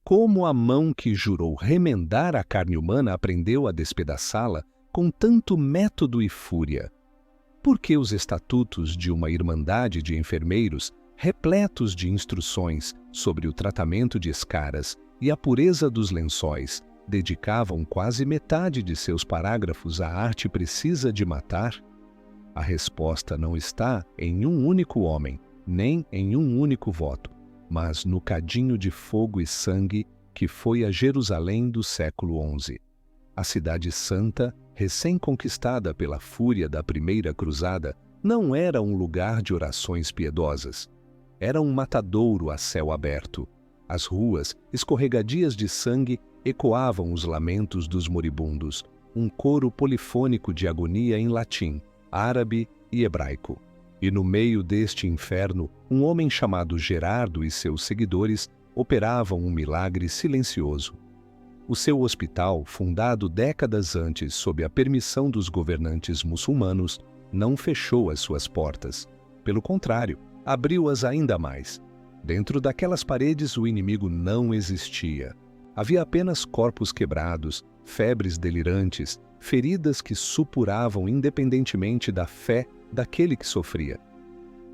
Como a mão que jurou remendar a carne humana aprendeu a despedaçá-la com tanto método e fúria? Por que os estatutos de uma irmandade de enfermeiros, repletos de instruções sobre o tratamento de escaras e a pureza dos lençóis, dedicavam quase metade de seus parágrafos à arte precisa de matar? A resposta não está em um único homem, nem em um único voto, mas no cadinho de fogo e sangue que foi a Jerusalém do século XI. A cidade santa, recém-conquistada pela fúria da primeira cruzada, não era um lugar de orações piedosas. Era um matadouro a céu aberto. As ruas, escorregadias de sangue, ecoavam os lamentos dos moribundos, um coro polifônico de agonia em latim, árabe e hebraico. E no meio deste inferno, um homem chamado Gerardo e seus seguidores operavam um milagre silencioso. O seu hospital, fundado décadas antes sob a permissão dos governantes muçulmanos, não fechou as suas portas. Pelo contrário, abriu-as ainda mais. Dentro daquelas paredes o inimigo não existia. Havia apenas corpos quebrados, febres delirantes, feridas que supuravam independentemente da fé daquele que sofria.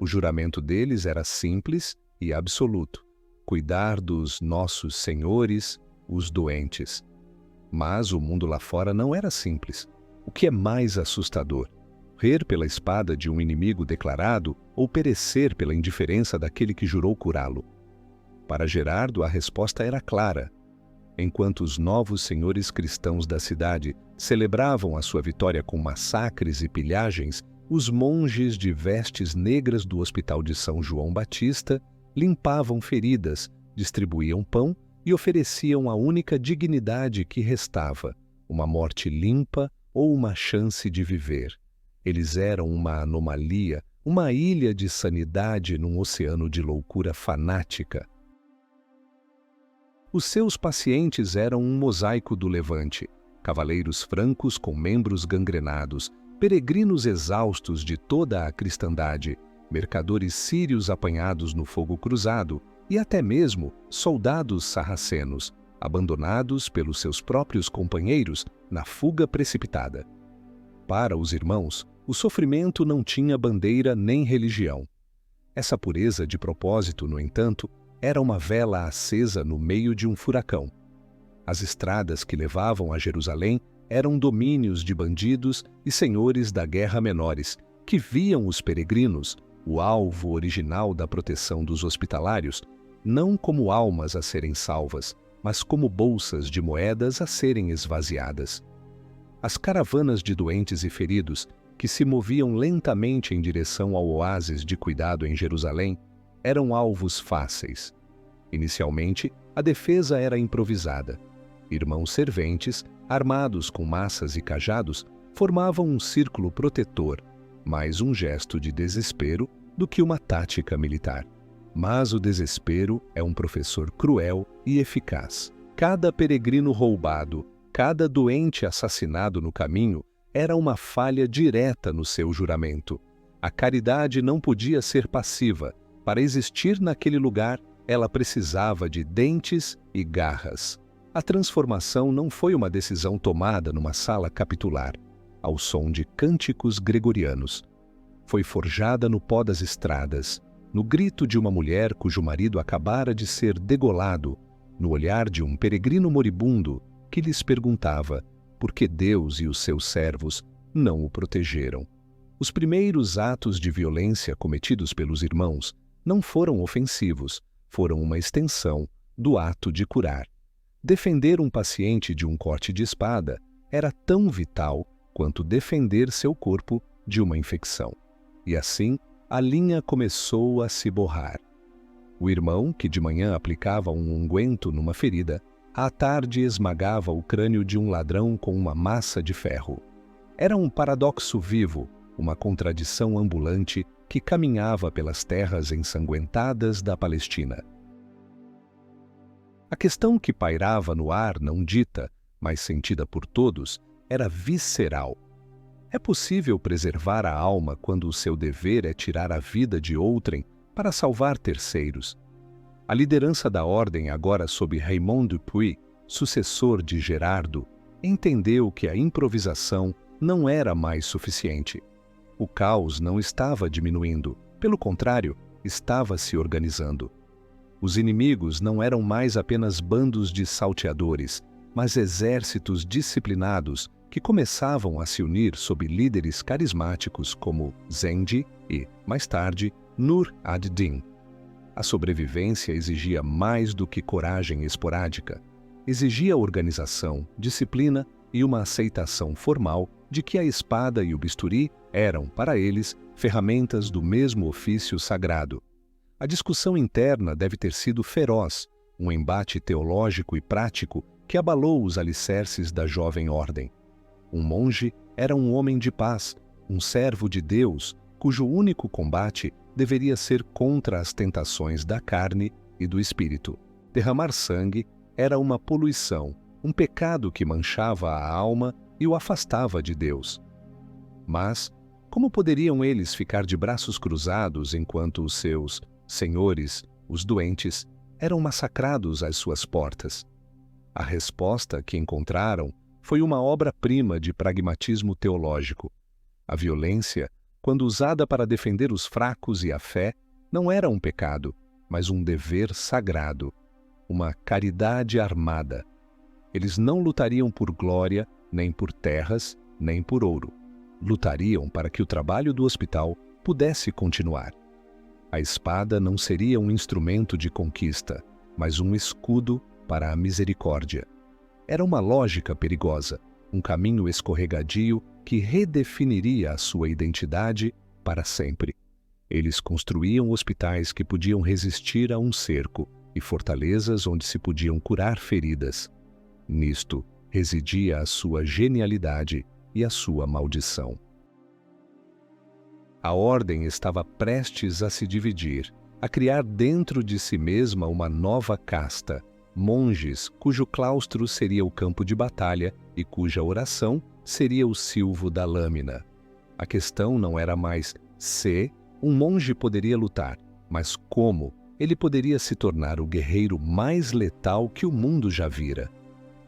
O juramento deles era simples e absoluto: cuidar dos nossos senhores, os doentes. Mas o mundo lá fora não era simples. O que é mais assustador? Morrer pela espada de um inimigo declarado ou perecer pela indiferença daquele que jurou curá-lo? Para Gerardo, a resposta era clara. Enquanto os novos senhores cristãos da cidade celebravam a sua vitória com massacres e pilhagens, os monges de vestes negras do Hospital de São João Batista limpavam feridas, distribuíam pão e ofereciam a única dignidade que restava, uma morte limpa ou uma chance de viver. Eles eram uma anomalia, uma ilha de sanidade num oceano de loucura fanática. Os seus pacientes eram um mosaico do Levante, cavaleiros francos com membros gangrenados, peregrinos exaustos de toda a cristandade, mercadores sírios apanhados no fogo cruzado e até mesmo soldados sarracenos, abandonados pelos seus próprios companheiros na fuga precipitada. Para os irmãos, o sofrimento não tinha bandeira nem religião. Essa pureza de propósito, no entanto, era uma vela acesa no meio de um furacão. As estradas que levavam a Jerusalém eram domínios de bandidos e senhores da guerra menores, que viam os peregrinos, o alvo original da proteção dos hospitalários, não como almas a serem salvas, mas como bolsas de moedas a serem esvaziadas. As caravanas de doentes e feridos, que se moviam lentamente em direção ao oásis de cuidado em Jerusalém, eram alvos fáceis. Inicialmente, a defesa era improvisada. Irmãos serventes, armados com maças e cajados, formavam um círculo protetor, mais um gesto de desespero do que uma tática militar. Mas o desespero é um professor cruel e eficaz. Cada peregrino roubado, cada doente assassinado no caminho era uma falha direta no seu juramento. A caridade não podia ser passiva. Para existir naquele lugar, ela precisava de dentes e garras. A transformação não foi uma decisão tomada numa sala capitular, ao som de cânticos gregorianos. Foi forjada no pó das estradas, no grito de uma mulher cujo marido acabara de ser degolado, no olhar de um peregrino moribundo que lhes perguntava por que Deus e os seus servos não o protegeram. Os primeiros atos de violência cometidos pelos irmãos não foram ofensivos, foram uma extensão do ato de curar. Defender um paciente de um corte de espada era tão vital quanto defender seu corpo de uma infecção. E assim, a linha começou a se borrar. O irmão, que de manhã aplicava um unguento numa ferida, à tarde esmagava o crânio de um ladrão com uma massa de ferro. Era um paradoxo vivo, uma contradição ambulante que caminhava pelas terras ensanguentadas da Palestina. A questão que pairava no ar, não dita, mas sentida por todos, era visceral. É possível preservar a alma quando o seu dever é tirar a vida de outrem para salvar terceiros? A liderança da ordem, agora sob Raymond Dupuy, sucessor de Gerardo, entendeu que a improvisação não era mais suficiente. O caos não estava diminuindo, pelo contrário, estava se organizando. Os inimigos não eram mais apenas bandos de salteadores, mas exércitos disciplinados que começavam a se unir sob líderes carismáticos como Zendi e, mais tarde, Nur ad-Din. A sobrevivência exigia mais do que coragem esporádica. Exigia organização, disciplina e uma aceitação formal de que a espada e o bisturi eram, para eles, ferramentas do mesmo ofício sagrado. A discussão interna deve ter sido feroz, um embate teológico e prático que abalou os alicerces da jovem ordem. Um monge era um homem de paz, um servo de Deus, cujo único combate deveria ser contra as tentações da carne e do espírito. Derramar sangue era uma poluição, um pecado que manchava a alma e o afastava de Deus. Mas, como poderiam eles ficar de braços cruzados enquanto os seus senhores, os doentes, eram massacrados às suas portas? A resposta que encontraram foi uma obra-prima de pragmatismo teológico. A violência, quando usada para defender os fracos e a fé, não era um pecado, mas um dever sagrado, uma caridade armada. Eles não lutariam por glória, nem por terras, nem por ouro. Lutariam para que o trabalho do hospital pudesse continuar. A espada não seria um instrumento de conquista, mas um escudo para a misericórdia. Era uma lógica perigosa, um caminho escorregadio que redefiniria a sua identidade para sempre. Eles construíam hospitais que podiam resistir a um cerco e fortalezas onde se podiam curar feridas. Nisto residia a sua genialidade e a sua maldição. A ordem estava prestes a se dividir, a criar dentro de si mesma uma nova casta, monges cujo claustro seria o campo de batalha e cuja oração seria o silvo da lâmina. A questão não era mais se um monge poderia lutar, mas como ele poderia se tornar o guerreiro mais letal que o mundo já vira.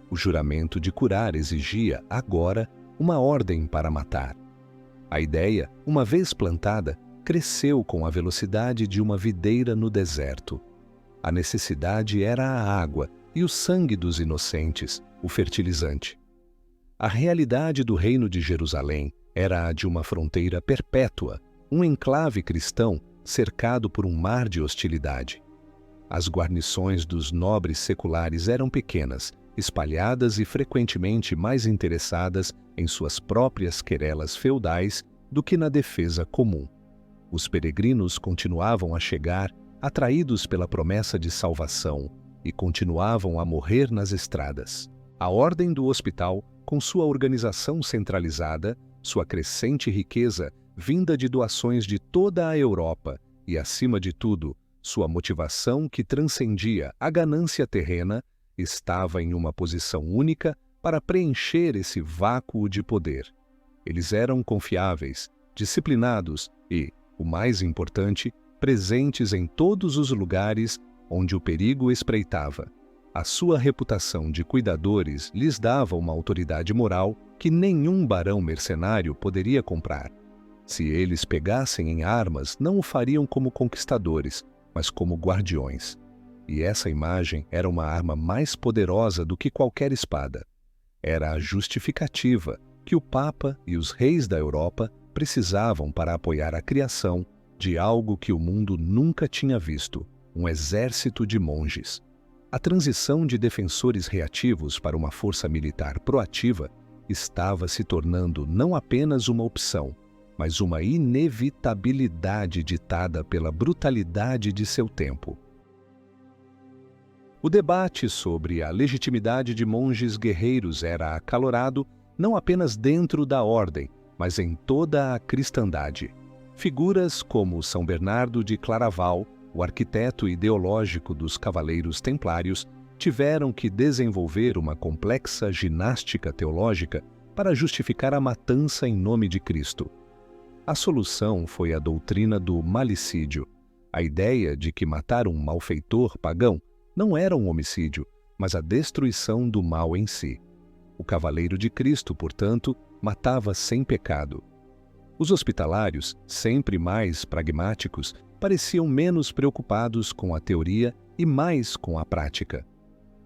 O juramento de curar exigia, agora, uma ordem para matar. A ideia, uma vez plantada, cresceu com a velocidade de uma videira no deserto. A necessidade era a água e o sangue dos inocentes, o fertilizante. A realidade do reino de Jerusalém era a de uma fronteira perpétua, um enclave cristão cercado por um mar de hostilidade. As guarnições dos nobres seculares eram pequenas, espalhadas e frequentemente mais interessadas em suas próprias querelas feudais do que na defesa comum. Os peregrinos continuavam a chegar, atraídos pela promessa de salvação, e continuavam a morrer nas estradas. A ordem do hospital, com sua organização centralizada, sua crescente riqueza, vinda de doações de toda a Europa e, acima de tudo, sua motivação que transcendia a ganância terrena, estava em uma posição única para preencher esse vácuo de poder. Eles eram confiáveis, disciplinados e, o mais importante, presentes em todos os lugares onde o perigo espreitava. A sua reputação de cuidadores lhes dava uma autoridade moral que nenhum barão mercenário poderia comprar. Se eles pegassem em armas, não o fariam como conquistadores, mas como guardiões. E essa imagem era uma arma mais poderosa do que qualquer espada. Era a justificativa que o Papa e os reis da Europa precisavam para apoiar a criação de algo que o mundo nunca tinha visto, um exército de monges. A transição de defensores reativos para uma força militar proativa estava se tornando não apenas uma opção, mas uma inevitabilidade ditada pela brutalidade de seu tempo. O debate sobre a legitimidade de monges guerreiros era acalorado não apenas dentro da ordem, mas em toda a cristandade. Figuras como São Bernardo de Claraval, o arquiteto ideológico dos Cavaleiros Templários, tiveram que desenvolver uma complexa ginástica teológica para justificar a matança em nome de Cristo. A solução foi a doutrina do malicídio. A ideia de que matar um malfeitor pagão não era um homicídio, mas a destruição do mal em si. O cavaleiro de Cristo, portanto, matava sem pecado. Os hospitalários, sempre mais pragmáticos, pareciam menos preocupados com a teoria e mais com a prática.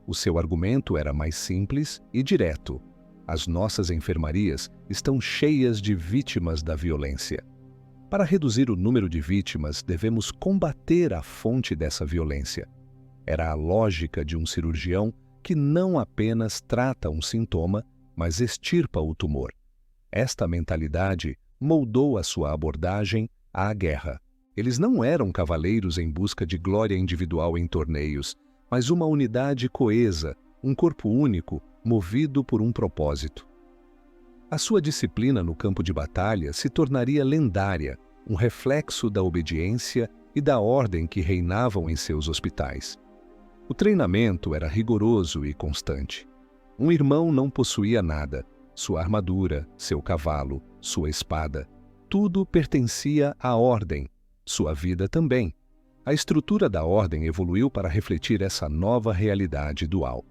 O seu argumento era mais simples e direto. As nossas enfermarias estão cheias de vítimas da violência. Para reduzir o número de vítimas, devemos combater a fonte dessa violência. Era a lógica de um cirurgião que não apenas trata um sintoma, mas extirpa o tumor. Esta mentalidade moldou a sua abordagem à guerra. Eles não eram cavaleiros em busca de glória individual em torneios, mas uma unidade coesa, um corpo único, movido por um propósito. A sua disciplina no campo de batalha se tornaria lendária, um reflexo da obediência e da ordem que reinavam em seus hospitais. O treinamento era rigoroso e constante. Um irmão não possuía nada, sua armadura, seu cavalo, sua espada, tudo pertencia à ordem, sua vida também. A estrutura da ordem evoluiu para refletir essa nova realidade dual.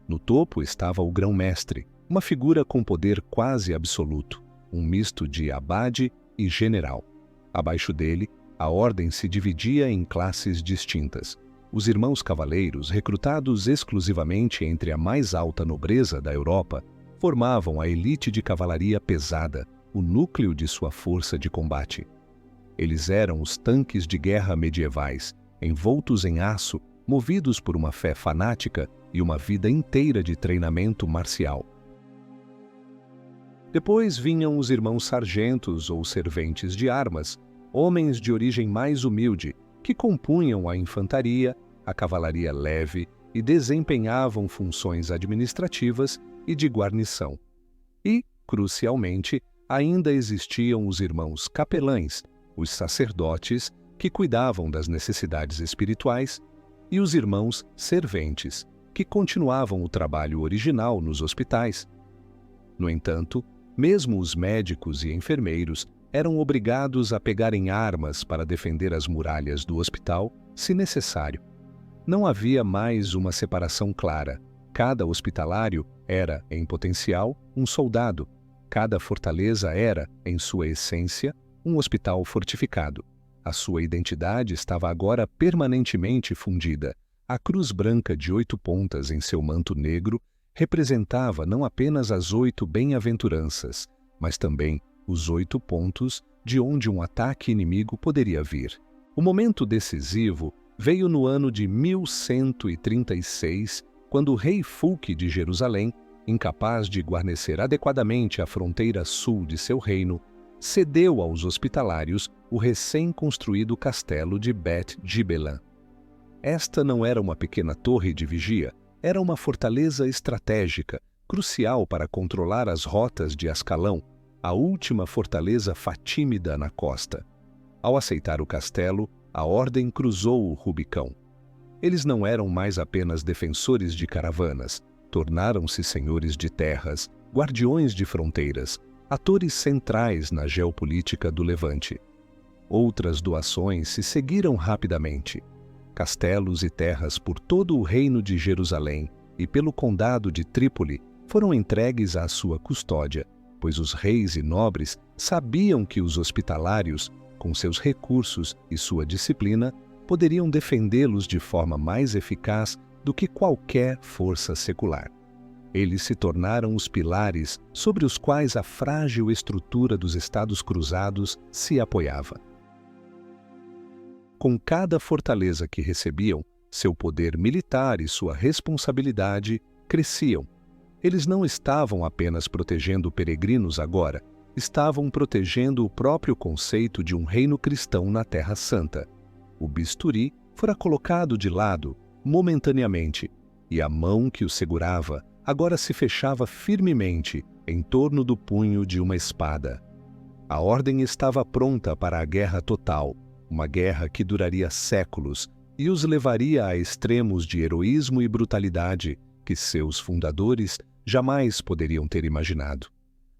No topo estava o grão-mestre, uma figura com poder quase absoluto, um misto de abade e general. Abaixo dele, a ordem se dividia em classes distintas. Os irmãos cavaleiros, recrutados exclusivamente entre a mais alta nobreza da Europa, formavam a elite de cavalaria pesada, o núcleo de sua força de combate. Eles eram os tanques de guerra medievais, envoltos em aço, movidos por uma fé fanática e uma vida inteira de treinamento marcial. Depois vinham os irmãos sargentos ou serventes de armas, homens de origem mais humilde, que compunham a infantaria, a cavalaria leve e desempenhavam funções administrativas e de guarnição. E, crucialmente, ainda existiam os irmãos capelães, os sacerdotes, que cuidavam das necessidades espirituais, e os irmãos serventes, que continuavam o trabalho original nos hospitais. No entanto, mesmo os médicos e enfermeiros eram obrigados a pegarem armas para defender as muralhas do hospital, se necessário. Não havia mais uma separação clara. Cada hospitalário era, em potencial, um soldado. Cada fortaleza era, em sua essência, um hospital fortificado. A sua identidade estava agora permanentemente fundida. A cruz branca de 8 pontas em seu manto negro representava não apenas as 8 bem-aventuranças, mas também os 8 pontos de onde um ataque inimigo poderia vir. O momento decisivo veio no ano de 1136, quando o rei Fulk de Jerusalém, incapaz de guarnecer adequadamente a fronteira sul de seu reino, cedeu aos hospitalários o recém-construído castelo de Bet Gibelan. Esta não era uma pequena torre de vigia, era uma fortaleza estratégica, crucial para controlar as rotas de Ascalão, a última fortaleza fatímida na costa. Ao aceitar o castelo, a ordem cruzou o Rubicão. Eles não eram mais apenas defensores de caravanas, tornaram-se senhores de terras, guardiões de fronteiras, atores centrais na geopolítica do Levante. Outras doações se seguiram rapidamente. Castelos e terras por todo o reino de Jerusalém e pelo condado de Trípoli foram entregues à sua custódia, pois os reis e nobres sabiam que os hospitalários, com seus recursos e sua disciplina, poderiam defendê-los de forma mais eficaz do que qualquer força secular. Eles se tornaram os pilares sobre os quais a frágil estrutura dos Estados Cruzados se apoiava. Com cada fortaleza que recebiam, seu poder militar e sua responsabilidade cresciam. Eles não estavam apenas protegendo peregrinos agora, estavam protegendo o próprio conceito de um reino cristão na Terra Santa. O bisturi fora colocado de lado, momentaneamente, e a mão que o segurava agora se fechava firmemente em torno do punho de uma espada. A ordem estava pronta para a guerra total, uma guerra que duraria séculos e os levaria a extremos de heroísmo e brutalidade que seus fundadores jamais poderiam ter imaginado.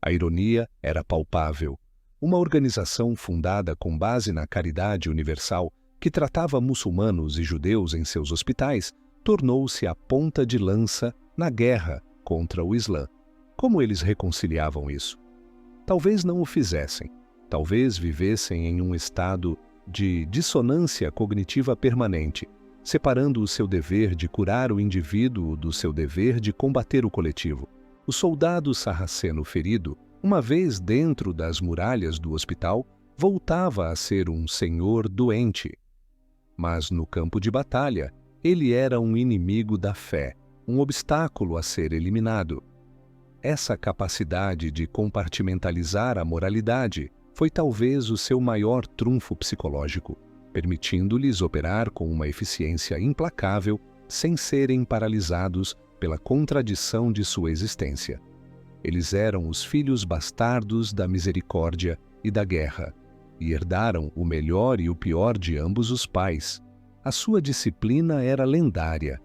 A ironia era palpável. Uma organização fundada com base na caridade universal que tratava muçulmanos e judeus em seus hospitais, tornou-se a ponta de lança na guerra contra o Islã. Como eles reconciliavam isso? Talvez não o fizessem. Talvez vivessem em um estado de dissonância cognitiva permanente, separando o seu dever de curar o indivíduo do seu dever de combater o coletivo. O soldado sarraceno ferido, uma vez dentro das muralhas do hospital, voltava a ser um senhor doente. Mas no campo de batalha, ele era um inimigo da fé, um obstáculo a ser eliminado. Essa capacidade de compartimentalizar a moralidade foi talvez o seu maior trunfo psicológico, permitindo-lhes operar com uma eficiência implacável sem serem paralisados pela contradição de sua existência. Eles eram os filhos bastardos da misericórdia e da guerra, e herdaram o melhor e o pior de ambos os pais. A sua disciplina era lendária.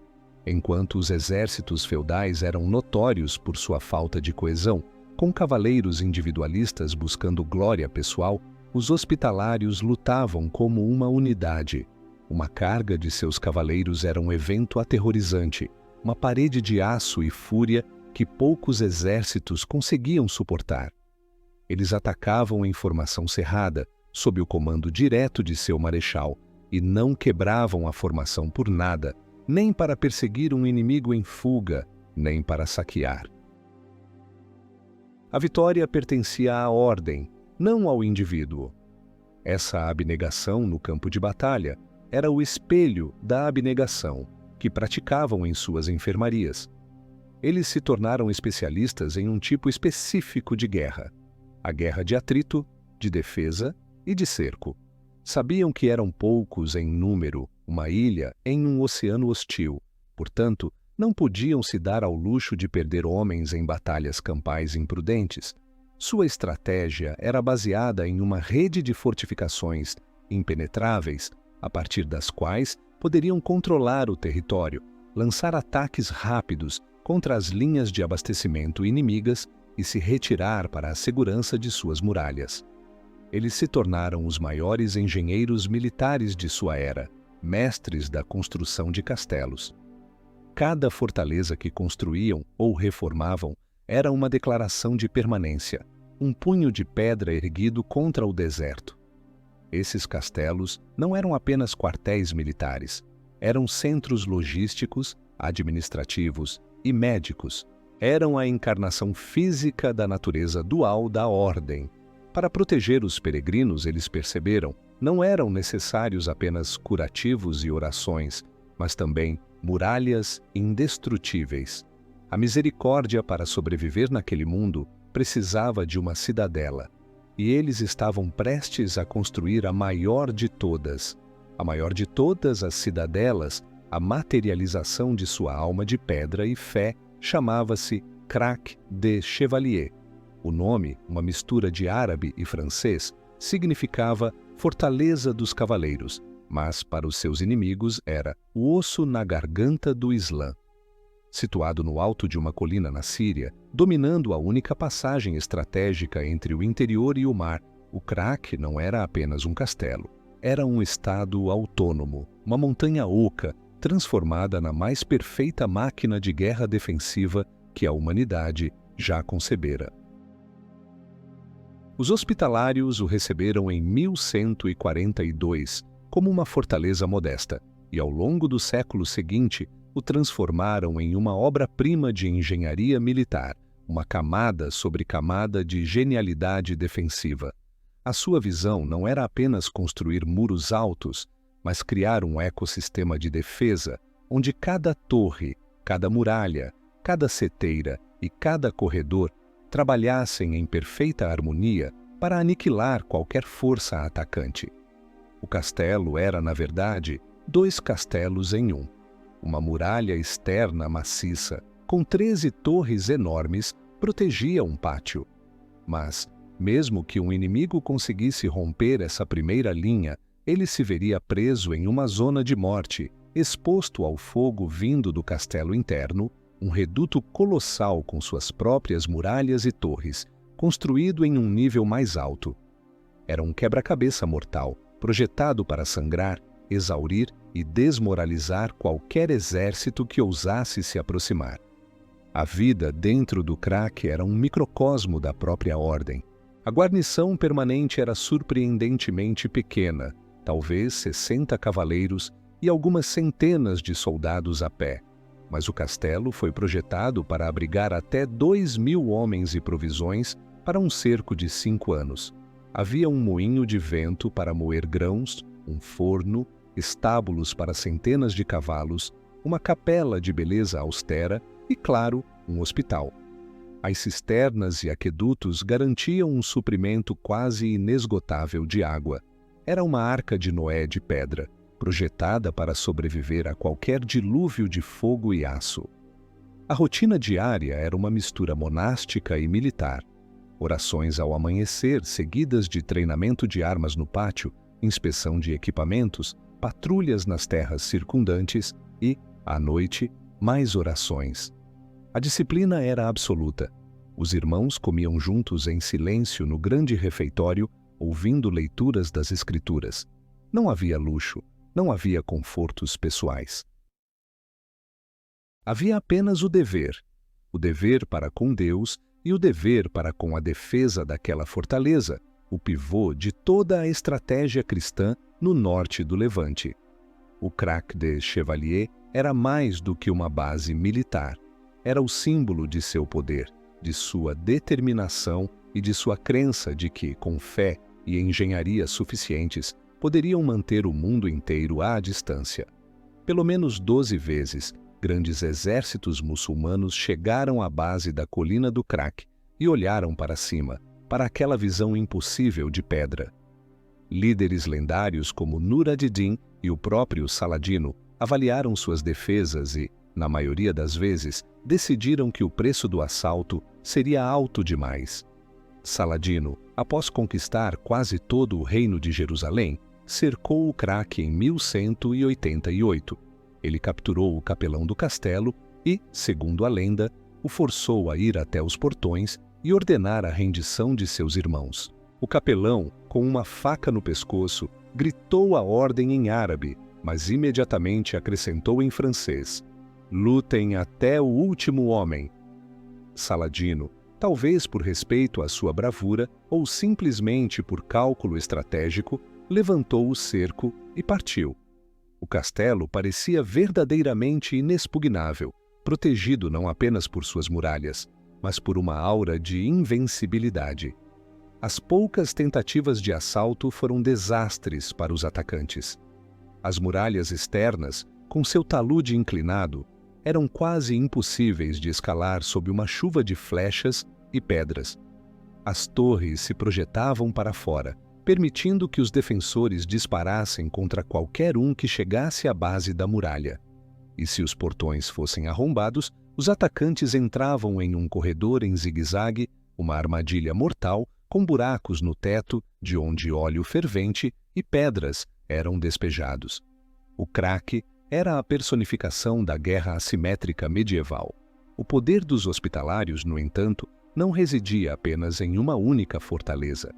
Enquanto os exércitos feudais eram notórios por sua falta de coesão, com cavaleiros individualistas buscando glória pessoal, os hospitalários lutavam como uma unidade. Uma carga de seus cavaleiros era um evento aterrorizante, uma parede de aço e fúria que poucos exércitos conseguiam suportar. Eles atacavam em formação cerrada, sob o comando direto de seu marechal, e não quebravam a formação por nada, nem para perseguir um inimigo em fuga, nem para saquear. A vitória pertencia à ordem, não ao indivíduo. Essa abnegação no campo de batalha era o espelho da abnegação que praticavam em suas enfermarias. Eles se tornaram especialistas em um tipo específico de guerra: a guerra de atrito, de defesa e de cerco. Sabiam que eram poucos em número, uma ilha em um oceano hostil, portanto, não podiam se dar ao luxo de perder homens em batalhas campais imprudentes. Sua estratégia era baseada em uma rede de fortificações impenetráveis, a partir das quais poderiam controlar o território, lançar ataques rápidos contra as linhas de abastecimento inimigas e se retirar para a segurança de suas muralhas. Eles se tornaram os maiores engenheiros militares de sua era, mestres da construção de castelos. Cada fortaleza que construíam ou reformavam era uma declaração de permanência, um punho de pedra erguido contra o deserto. Esses castelos não eram apenas quartéis militares, eram centros logísticos, administrativos e médicos. Eram a encarnação física da natureza dual da ordem. Para proteger os peregrinos, eles perceberam, não eram necessários apenas curativos e orações, mas também muralhas indestrutíveis. A misericórdia para sobreviver naquele mundo precisava de uma cidadela, e eles estavam prestes a construir a maior de todas. A maior de todas as cidadelas, a materialização de sua alma de pedra e fé, chamava-se Crac de Chevalier. O nome, uma mistura de árabe e francês, significava Fortaleza dos Cavaleiros, mas para os seus inimigos era o osso na garganta do Islã. Situado no alto de uma colina na Síria, dominando a única passagem estratégica entre o interior e o mar, o Crac não era apenas um castelo. Era um estado autônomo, uma montanha oca, transformada na mais perfeita máquina de guerra defensiva que a humanidade já concebera. Os hospitalários o receberam em 1142 como uma fortaleza modesta, e ao longo do século seguinte o transformaram em uma obra-prima de engenharia militar, uma camada sobre camada de genialidade defensiva. A sua visão não era apenas construir muros altos, mas criar um ecossistema de defesa, onde cada torre, cada muralha, cada seteira e cada corredor trabalhassem em perfeita harmonia para aniquilar qualquer força atacante. O castelo era, na verdade, 2 castelos em um. Uma muralha externa maciça, com 13 torres enormes, protegia um pátio. Mas, mesmo que um inimigo conseguisse romper essa primeira linha, ele se veria preso em uma zona de morte, exposto ao fogo vindo do castelo interno, um reduto colossal com suas próprias muralhas e torres, construído em um nível mais alto. Era um quebra-cabeça mortal, projetado para sangrar exaurir e desmoralizar qualquer exército que ousasse se aproximar. A vida dentro do crack era um microcosmo da própria ordem. A guarnição permanente era surpreendentemente pequena, talvez 60 cavaleiros e algumas centenas de soldados a pé. Mas o castelo foi projetado para abrigar até 2.000 homens e provisões para um cerco de 5 anos. Havia um moinho de vento para moer grãos, um forno, estábulos para centenas de cavalos, uma capela de beleza austera e, claro, um hospital. As cisternas e aquedutos garantiam um suprimento quase inesgotável de água. Era uma arca de Noé de pedra, projetada para sobreviver a qualquer dilúvio de fogo e aço. A rotina diária era uma mistura monástica e militar. Orações ao amanhecer, seguidas de treinamento de armas no pátio, inspeção de equipamentos, patrulhas nas terras circundantes e, à noite, mais orações. A disciplina era absoluta. Os irmãos comiam juntos em silêncio no grande refeitório, ouvindo leituras das Escrituras. Não havia luxo, não havia confortos pessoais. Havia apenas o dever para com Deus e o dever para com a defesa daquela fortaleza, o pivô de toda a estratégia cristã no norte do Levante. O Crac de Chevalier era mais do que uma base militar. Era o símbolo de seu poder, de sua determinação e de sua crença de que, com fé e engenharia suficientes, poderiam manter o mundo inteiro à distância. Pelo menos 12 vezes, grandes exércitos muçulmanos chegaram à base da colina do Crac e olharam para cima, para aquela visão impossível de pedra. Líderes lendários como Nur ad-Din e o próprio Saladino avaliaram suas defesas e, na maioria das vezes, decidiram que o preço do assalto seria alto demais. Saladino, após conquistar quase todo o reino de Jerusalém, cercou o Crac em 1188. Ele capturou o capelão do castelo e, segundo a lenda, o forçou a ir até os portões e ordenar a rendição de seus irmãos. O capelão, com uma faca no pescoço, gritou a ordem em árabe, mas imediatamente acrescentou em francês: "Lutem até o último homem." Saladino, talvez por respeito à sua bravura ou simplesmente por cálculo estratégico, levantou o cerco e partiu. O castelo parecia verdadeiramente inexpugnável, protegido não apenas por suas muralhas, mas por uma aura de invencibilidade. As poucas tentativas de assalto foram desastres para os atacantes. As muralhas externas, com seu talude inclinado, eram quase impossíveis de escalar sob uma chuva de flechas e pedras. As torres se projetavam para fora, permitindo que os defensores disparassem contra qualquer um que chegasse à base da muralha. E se os portões fossem arrombados, os atacantes entravam em um corredor em zigue-zague, uma armadilha mortal, com buracos no teto, de onde óleo fervente e pedras eram despejados. O Crac era a personificação da guerra assimétrica medieval. O poder dos hospitalários, no entanto, não residia apenas em uma única fortaleza.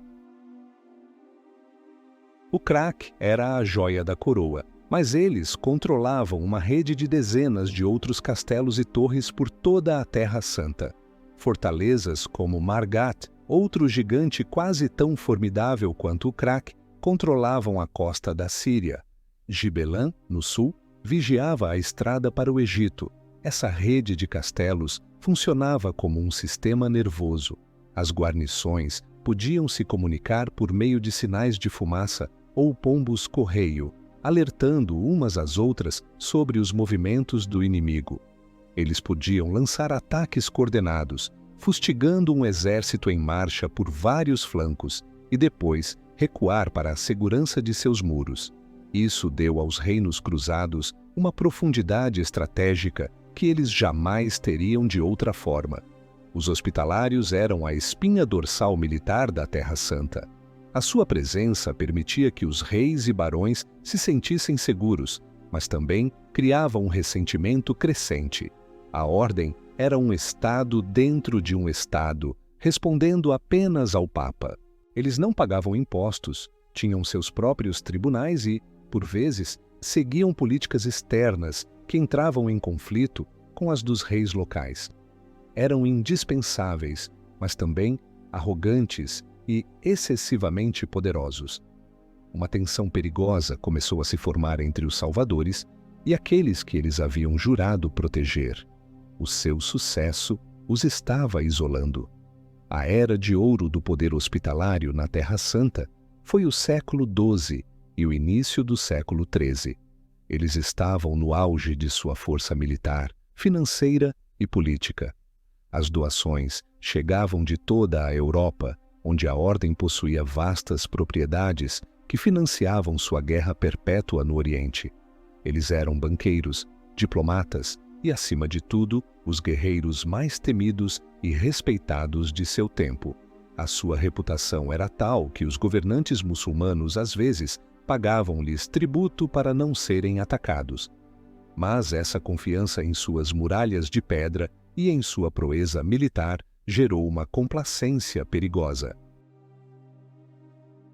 O Crac era a joia da coroa, mas eles controlavam uma rede de dezenas de outros castelos e torres por toda a Terra Santa. Fortalezas como Margat, outro gigante quase tão formidável quanto o Crac, controlavam a costa da Síria. Gibelã, no sul, vigiava a estrada para o Egito. Essa rede de castelos funcionava como um sistema nervoso. As guarnições podiam se comunicar por meio de sinais de fumaça ou pombos-correio, alertando umas às outras sobre os movimentos do inimigo. Eles podiam lançar ataques coordenados, fustigando um exército em marcha por vários flancos e depois recuar para a segurança de seus muros. Isso deu aos reinos cruzados uma profundidade estratégica que eles jamais teriam de outra forma. Os hospitalários eram a espinha dorsal militar da Terra Santa. A sua presença permitia que os reis e barões se sentissem seguros, mas também criava um ressentimento crescente. A ordem era um Estado dentro de um Estado, respondendo apenas ao Papa. Eles não pagavam impostos, tinham seus próprios tribunais e, por vezes, seguiam políticas externas que entravam em conflito com as dos reis locais. Eram indispensáveis, mas também arrogantes e excessivamente poderosos. Uma tensão perigosa começou a se formar entre os salvadores e aqueles que eles haviam jurado proteger. O seu sucesso os estava isolando. A era de ouro do poder hospitalário na Terra Santa foi o século XII e o início do século XIII. Eles estavam no auge de sua força militar, financeira e política. As doações chegavam de toda a Europa, onde a ordem possuía vastas propriedades que financiavam sua guerra perpétua no Oriente. Eles eram banqueiros, diplomatas e, acima de tudo, os guerreiros mais temidos e respeitados de seu tempo. A sua reputação era tal que os governantes muçulmanos, às vezes, pagavam-lhes tributo para não serem atacados. Mas essa confiança em suas muralhas de pedra e em sua proeza militar gerou uma complacência perigosa.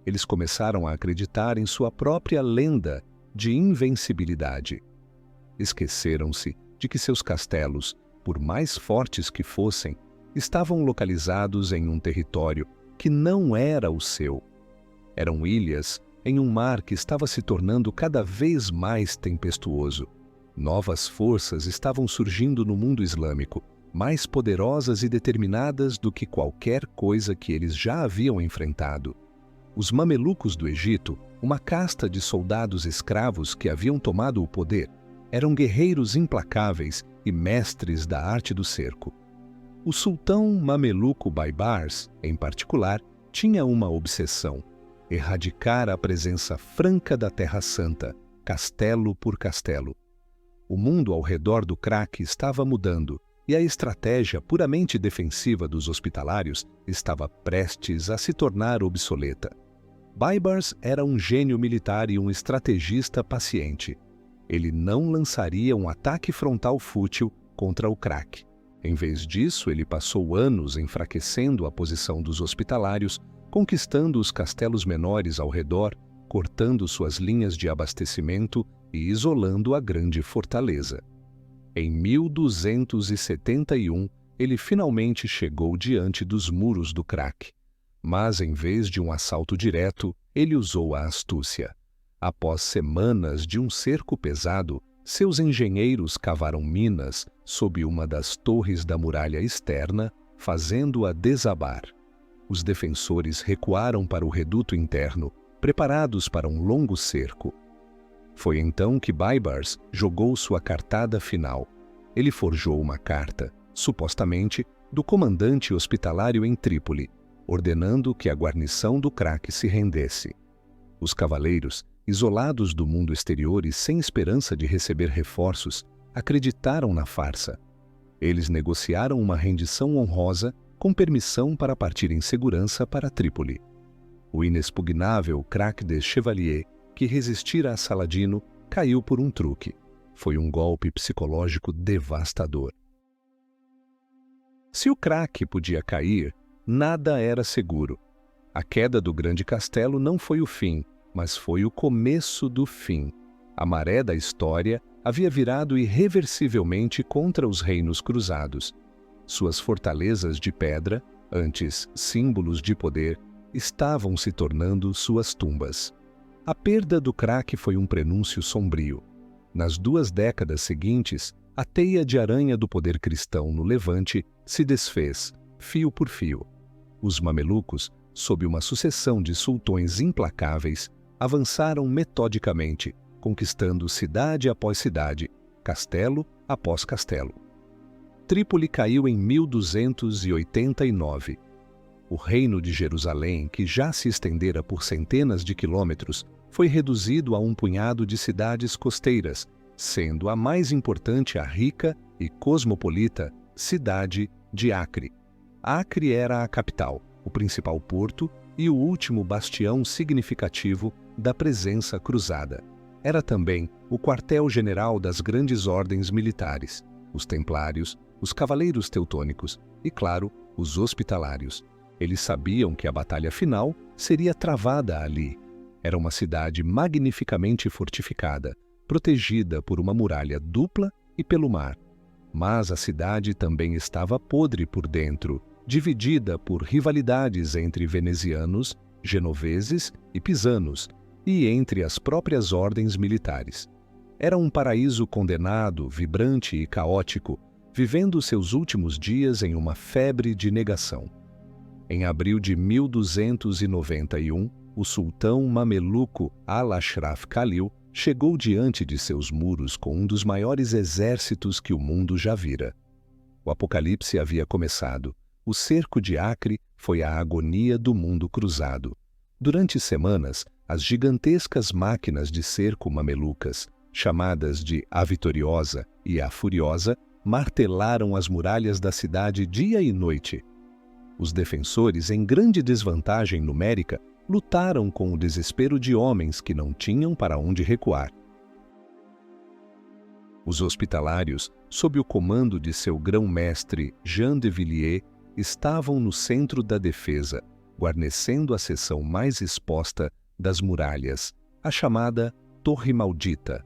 Eles começaram a acreditar em sua própria lenda de invencibilidade. Esqueceram-se de que seus castelos, por mais fortes que fossem, estavam localizados em um território que não era o seu. Eram ilhas em um mar que estava se tornando cada vez mais tempestuoso. Novas forças estavam surgindo no mundo islâmico, mais poderosas e determinadas do que qualquer coisa que eles já haviam enfrentado. Os mamelucos do Egito, uma casta de soldados escravos que haviam tomado o poder, eram guerreiros implacáveis e mestres da arte do cerco. O sultão mameluco Baibars, em particular, tinha uma obsessão: erradicar a presença franca da Terra Santa, castelo por castelo. O mundo ao redor do craque estava mudando, e a estratégia puramente defensiva dos hospitalários estava prestes a se tornar obsoleta. Baibars era um gênio militar e um estrategista paciente. Ele não lançaria um ataque frontal fútil contra o craque. Em vez disso, ele passou anos enfraquecendo a posição dos hospitalários, conquistando os castelos menores ao redor, cortando suas linhas de abastecimento e isolando a grande fortaleza. Em 1271, ele finalmente chegou diante dos muros do craque. Mas, em vez de um assalto direto, ele usou a astúcia. Após semanas de um cerco pesado, seus engenheiros cavaram minas sob uma das torres da muralha externa, fazendo-a desabar. Os defensores recuaram para o reduto interno, preparados para um longo cerco. Foi então que Baibars jogou sua cartada final. Ele forjou uma carta, supostamente, do comandante hospitalário em Trípoli, ordenando que a guarnição do craque se rendesse. Os cavaleiros, isolados do mundo exterior e sem esperança de receber reforços, acreditaram na farsa. Eles negociaram uma rendição honrosa com permissão para partir em segurança para Trípoli. O inexpugnável craque de Chevalier, que resistira a Saladino, caiu por um truque. Foi um golpe psicológico devastador. Se o craque podia cair, nada era seguro. A queda do grande castelo não foi o fim, mas foi o começo do fim. A maré da história havia virado irreversivelmente contra os reinos cruzados. Suas fortalezas de pedra, antes símbolos de poder, estavam se tornando suas tumbas. A perda do craque foi um prenúncio sombrio. Nas 2 décadas seguintes, a teia de aranha do poder cristão no Levante se desfez, fio por fio. Os mamelucos, sob uma sucessão de sultões implacáveis, avançaram metodicamente, conquistando cidade após cidade, castelo após castelo. Trípoli caiu em 1289. O reino de Jerusalém, que já se estendera por centenas de quilômetros, foi reduzido a um punhado de cidades costeiras, sendo a mais importante a rica e cosmopolita cidade de Acre. Acre era a capital, o principal porto e o último bastião significativo da presença cruzada. Era também o quartel-general das grandes ordens militares, os templários, os cavaleiros teutônicos e, claro, os hospitalários. Eles sabiam que a batalha final seria travada ali. Era uma cidade magnificamente fortificada, protegida por uma muralha dupla e pelo mar. Mas a cidade também estava podre por dentro, dividida por rivalidades entre venezianos, genoveses e pisanos, e entre as próprias ordens militares. Era um paraíso condenado, vibrante e caótico, vivendo seus últimos dias em uma febre de negação. Em abril de 1291, o sultão mameluco Al-Ashraf Khalil chegou diante de seus muros com um dos maiores exércitos que o mundo já vira. O apocalipse havia começado. O cerco de Acre foi a agonia do mundo cruzado. Durante semanas, as gigantescas máquinas de cerco mamelucas, chamadas de a Vitoriosa e a Furiosa, martelaram as muralhas da cidade dia e noite. Os defensores, em grande desvantagem numérica, lutaram com o desespero de homens que não tinham para onde recuar. Os hospitalários, sob o comando de seu grão-mestre Jean de Villiers, estavam no centro da defesa, guarnecendo a seção mais exposta das muralhas, a chamada Torre Maldita.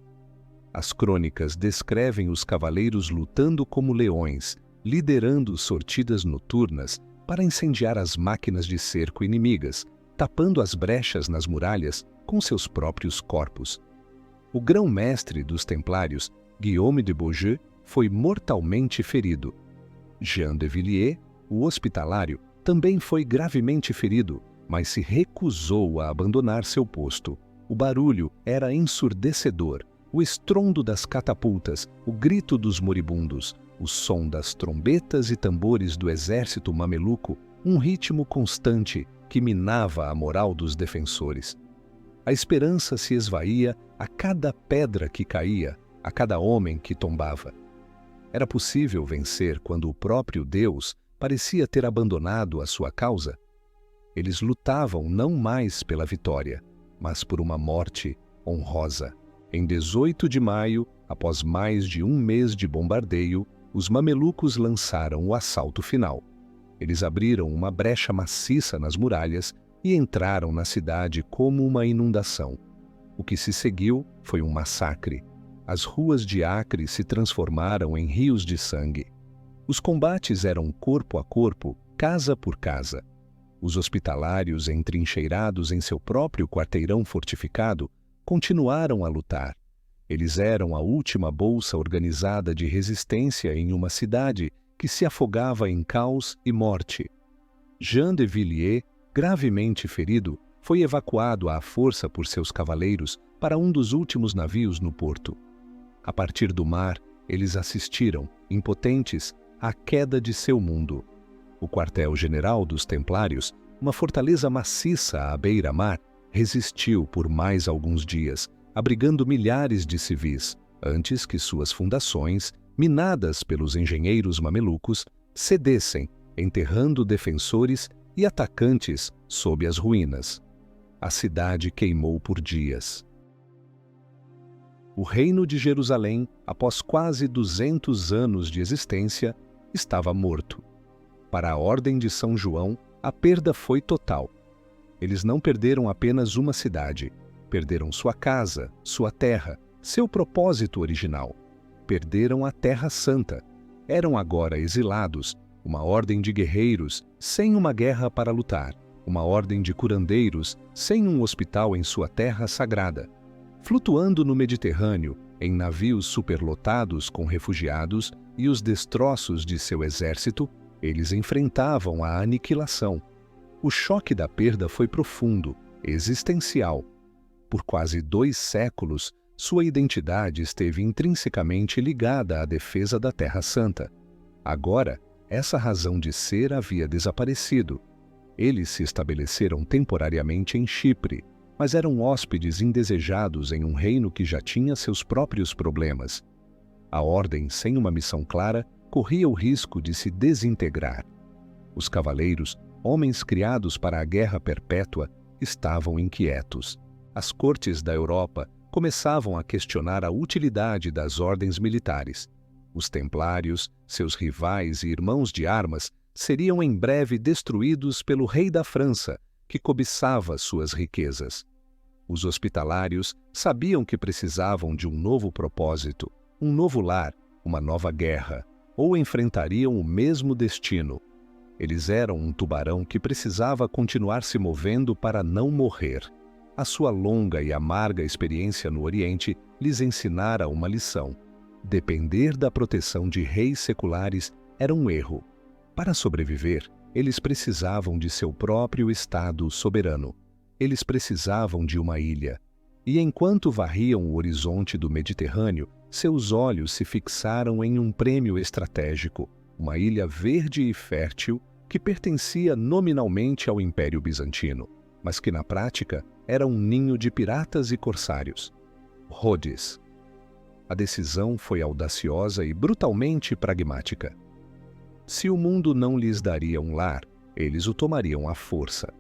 As crônicas descrevem os cavaleiros lutando como leões, liderando sortidas noturnas para incendiar as máquinas de cerco inimigas, tapando as brechas nas muralhas com seus próprios corpos. O grão-mestre dos Templários, Guillaume de Beaujeu, foi mortalmente ferido. Jean de Villiers, o hospitalário, também foi gravemente ferido, mas se recusou a abandonar seu posto. O barulho era ensurdecedor, o estrondo das catapultas, o grito dos moribundos, o som das trombetas e tambores do exército mameluco, um ritmo constante que minava a moral dos defensores. A esperança se esvaía a cada pedra que caía, a cada homem que tombava. Era possível vencer quando o próprio Deus parecia ter abandonado a sua causa? Eles lutavam não mais pela vitória, mas por uma morte honrosa. Em 18 de maio, após mais de um mês de bombardeio, os mamelucos lançaram o assalto final. Eles abriram uma brecha maciça nas muralhas e entraram na cidade como uma inundação. O que se seguiu foi um massacre. As ruas de Acre se transformaram em rios de sangue. Os combates eram corpo a corpo, casa por casa. Os hospitalários, entrincheirados em seu próprio quarteirão fortificado, continuaram a lutar. Eles eram a última bolsa organizada de resistência em uma cidade que se afogava em caos e morte. Jean de Villiers, gravemente ferido, foi evacuado à força por seus cavaleiros para um dos últimos navios no porto. A partir do mar, eles assistiram, impotentes, à queda de seu mundo. O quartel-general dos Templários, uma fortaleza maciça à beira-mar, resistiu por mais alguns dias, abrigando milhares de civis, antes que suas fundações, minadas pelos engenheiros mamelucos, cedessem, enterrando defensores e atacantes sob as ruínas. A cidade queimou por dias. O reino de Jerusalém, após quase 200 anos de existência, estava morto. Para a Ordem de São João, a perda foi total. Eles não perderam apenas uma cidade, perderam sua casa, sua terra, seu propósito original. Perderam a Terra Santa. Eram agora exilados, uma ordem de guerreiros sem uma guerra para lutar, uma ordem de curandeiros sem um hospital em sua terra sagrada. Flutuando no Mediterrâneo, em navios superlotados com refugiados e os destroços de seu exército, eles enfrentavam a aniquilação. O choque da perda foi profundo, existencial. Por quase 2 séculos, sua identidade esteve intrinsecamente ligada à defesa da Terra Santa. Agora, essa razão de ser havia desaparecido. Eles se estabeleceram temporariamente em Chipre, mas eram hóspedes indesejados em um reino que já tinha seus próprios problemas. A ordem, sem uma missão clara, corria o risco de se desintegrar. Os cavaleiros, homens criados para a guerra perpétua, estavam inquietos. As cortes da Europa começavam a questionar a utilidade das ordens militares. Os templários, seus rivais e irmãos de armas, seriam em breve destruídos pelo rei da França, que cobiçava suas riquezas. Os hospitalários sabiam que precisavam de um novo propósito, um novo lar, uma nova guerra, ou enfrentariam o mesmo destino. Eles eram um tubarão que precisava continuar se movendo para não morrer. A sua longa e amarga experiência no Oriente lhes ensinara uma lição. Depender da proteção de reis seculares era um erro. Para sobreviver, eles precisavam de seu próprio Estado soberano. Eles precisavam de uma ilha. E enquanto varriam o horizonte do Mediterrâneo, seus olhos se fixaram em um prêmio estratégico, uma ilha verde e fértil que pertencia nominalmente ao Império Bizantino, mas que na prática era um ninho de piratas e corsários. Rhodes. A decisão foi audaciosa e brutalmente pragmática. Se o mundo não lhes daria um lar, eles o tomariam à força.